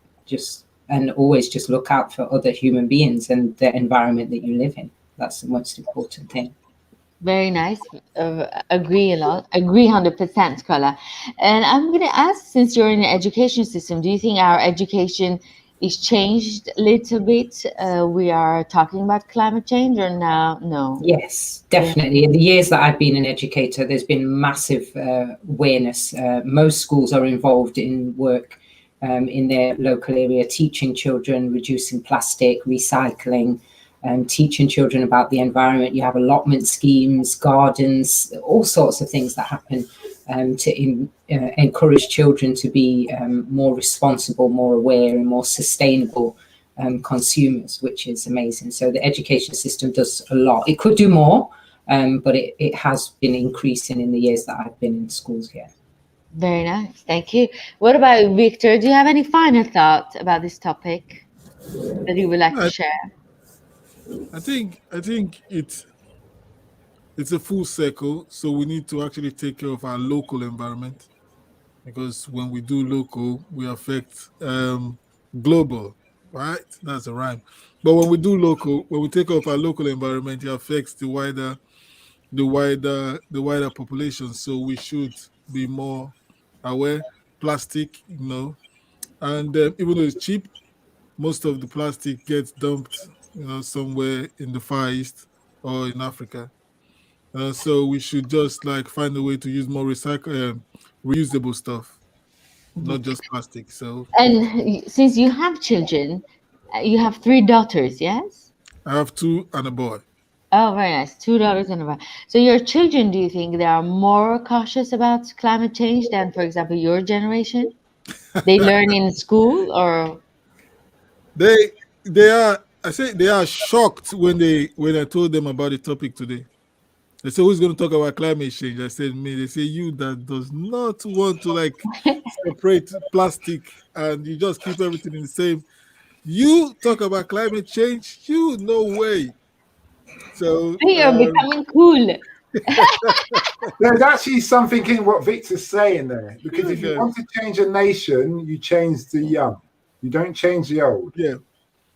And always just look out for other human beings and the environment that you live in. That's the most important thing. Very nice. Agree a lot. Agree 100%, Kala. And I'm going to ask, since you're in the education system, do you think our education is changed a little bit? We are talking about climate change or now? No. Yes, definitely. In the years that I've been an educator, there's been massive awareness. Most schools are involved in work in their local area, teaching children, reducing plastic, recycling, teaching children about the environment. You have allotment schemes, gardens, all sorts of things that happen to encourage children to be more responsible, more aware, and more sustainable consumers, which is amazing. So the education system does a lot. It could do more, but it has been increasing in the years that I've been in schools here. Very nice. Thank you. What about Victor? Do you have any final thoughts about this topic that you would like to share? I think it's a full circle. So we need to actually take care of our local environment, because when we do local, we affect global, right? That's a rhyme. But when we do local, when we take care of our local environment, it affects the wider population. So we should be more aware. Plastic, and even though it's cheap, most of the plastic gets dumped, somewhere in the Far East or in Africa. So we should just like find a way to use more reusable stuff, not just plastic. So And since you have children, you have three daughters, yes? I have two and a boy. Oh, very nice. $2 and a half. So your children, do you think they are more cautious about climate change than, for example, your generation? They learn in school or They they are I say they are shocked when I told them about the topic today. They say, who's going to talk about climate change? I said, me. They say, you that does not want to like separate plastic and you just keep everything in the same. You talk about climate change? You no way. So they are becoming cool. There's actually something in what Victor's saying there, because if you yeah, want to change a nation, you change the young. You don't change the old. yeah.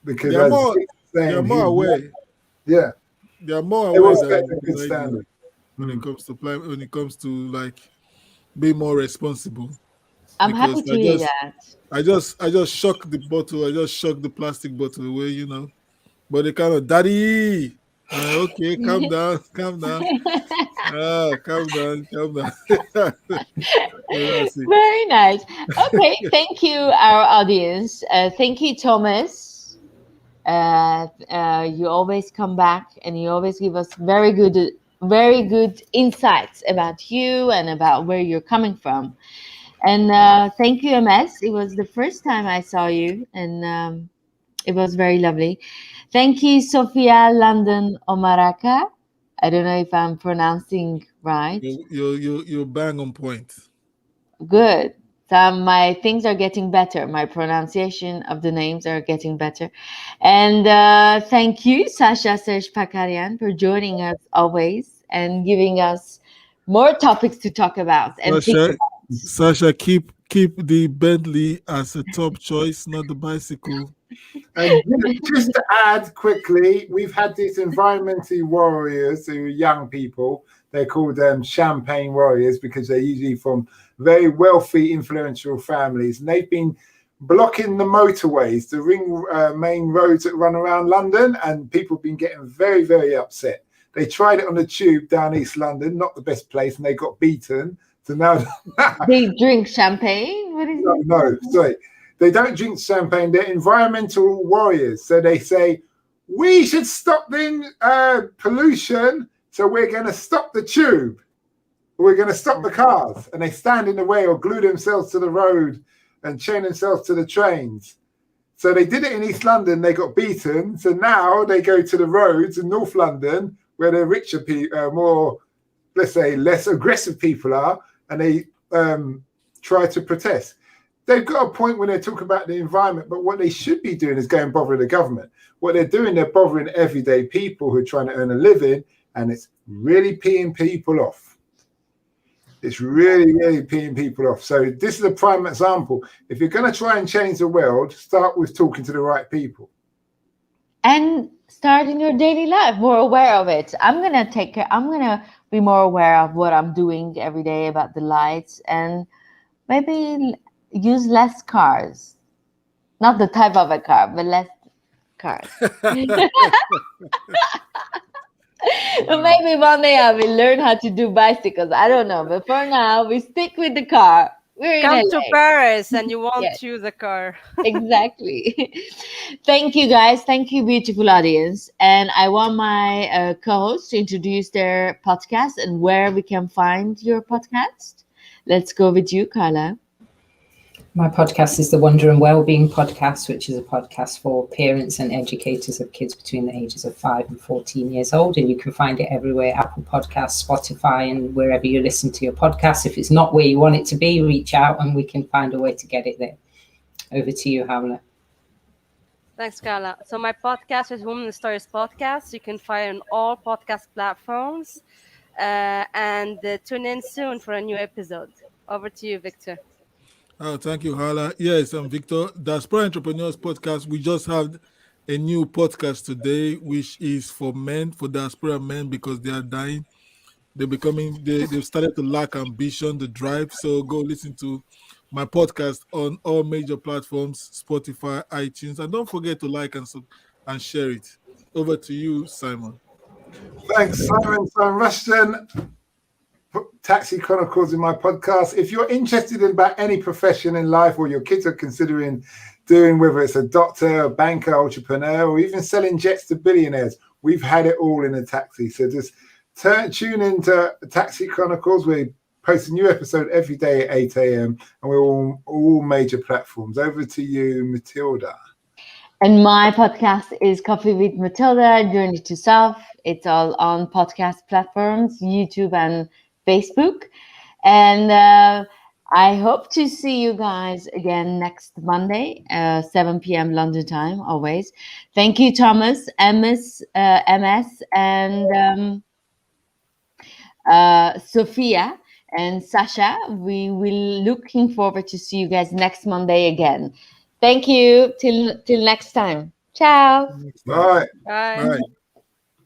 Because They are as more Victor's they are saying, more aware. yeah, They are more they will aware set than a good I do standard. when it comes to like being more responsible. I'm happy Because to hear that. I just shock the bottle. I just shock the plastic bottle away, But they kind of, daddy. Okay, calm down, calm down. Calm down, calm down. So that's it. Very nice. Okay, thank you, our audience. Thank you, Thomas. You always come back and you always give us very good insights about you and about where you're coming from. And thank you, MS. It was the first time I saw you, and it was very lovely. Thank you, Sophia London Omaraka. I don't know if I'm pronouncing right. You're bang on point. Good. So my things are getting better. My pronunciation of the names are getting better. And thank you, Sasha Serge Pakarian, for joining us always. and giving us more topics to talk about and think Sasha, about. Sasha, keep the Bentley as a top choice, not the bicycle. And just to add quickly, we've had these environmental warriors who are young people. They're called champagne warriors because they're usually from very wealthy, influential families. And they've been blocking the motorways, the main roads that run around London, and people have been getting very, very upset. They tried it on the tube down East London, not the best place, and they got beaten. So now They drink champagne? What is it? no, sorry. They don't drink champagne. They're environmental warriors. So they say, we should stop the pollution. So we're going to stop the tube. We're going to stop the cars. And they stand in the way or glue themselves to the road and chain themselves to the trains. So they did it in East London. They got beaten. So now they go to the roads in North London where the richer people, more, let's say, less aggressive people are. And they try to protest. They've got a point when they talk about the environment, but what they should be doing is going bothering the government. What they're doing, they're bothering everyday people who are trying to earn a living, and it's really peeing people off. It's really, really peeing people off. So this is a prime example. If you're going to try and change the world, start with talking to the right people. And start in your daily life, more aware of it. I'm going to be more aware of what I'm doing every day about the lights, and maybe use less cars. Not the type of a car, but less cars. Maybe one day I will learn how to do bicycles. I don't know. But for now, we stick with the car. We're Come in to LA. Paris and you won't Yes. choose a car. Exactly. Thank you, guys. Thank you, beautiful audience. And I want my co-hosts to introduce their podcast and where we can find your podcast. Let's go with you, Carla. My podcast is the Wonder and Wellbeing Podcast, which is a podcast for parents and educators of kids between the ages of 5 and 14 years old. And you can find it everywhere, Apple Podcasts, Spotify, and wherever you listen to your podcast. If it's not where you want it to be, reach out and we can find a way to get it there. Over to you, Howla. Thanks, Carla. So my podcast is Women in Stories Podcast. You can find it on all podcast platforms. And tune in soon for a new episode. Over to you, Victor. Oh, thank you, Hala. Yes, I'm Victor. Diaspora Entrepreneurs Podcast. We just had a new podcast today, which is for men, for diaspora men, because they are dying. They've started to lack ambition, the drive. So go listen to my podcast on all major platforms, Spotify, iTunes, and don't forget to like and share it. Over to you, Simon. Thanks, Simon Rushton. Taxi Chronicles in my podcast. If you're interested in about any profession in life, or your kids are considering doing, whether it's a doctor, a banker, entrepreneur, or even selling jets to billionaires, we've had it all in a taxi. So just tune into Taxi Chronicles. We post a new episode every day at 8 a.m. and we're on all major platforms. Over to you, Matilda. And my podcast is Coffee with Matilda, Journey to Self. It's all on podcast platforms, YouTube and Facebook. And I hope to see you guys again next Monday, 7 p.m. London time, always. Thank you, Thomas, MS, and Sophia and Sasha. We will looking forward to see you guys next Monday again. Thank you. Till next time. Ciao. Bye. Bye. Bye.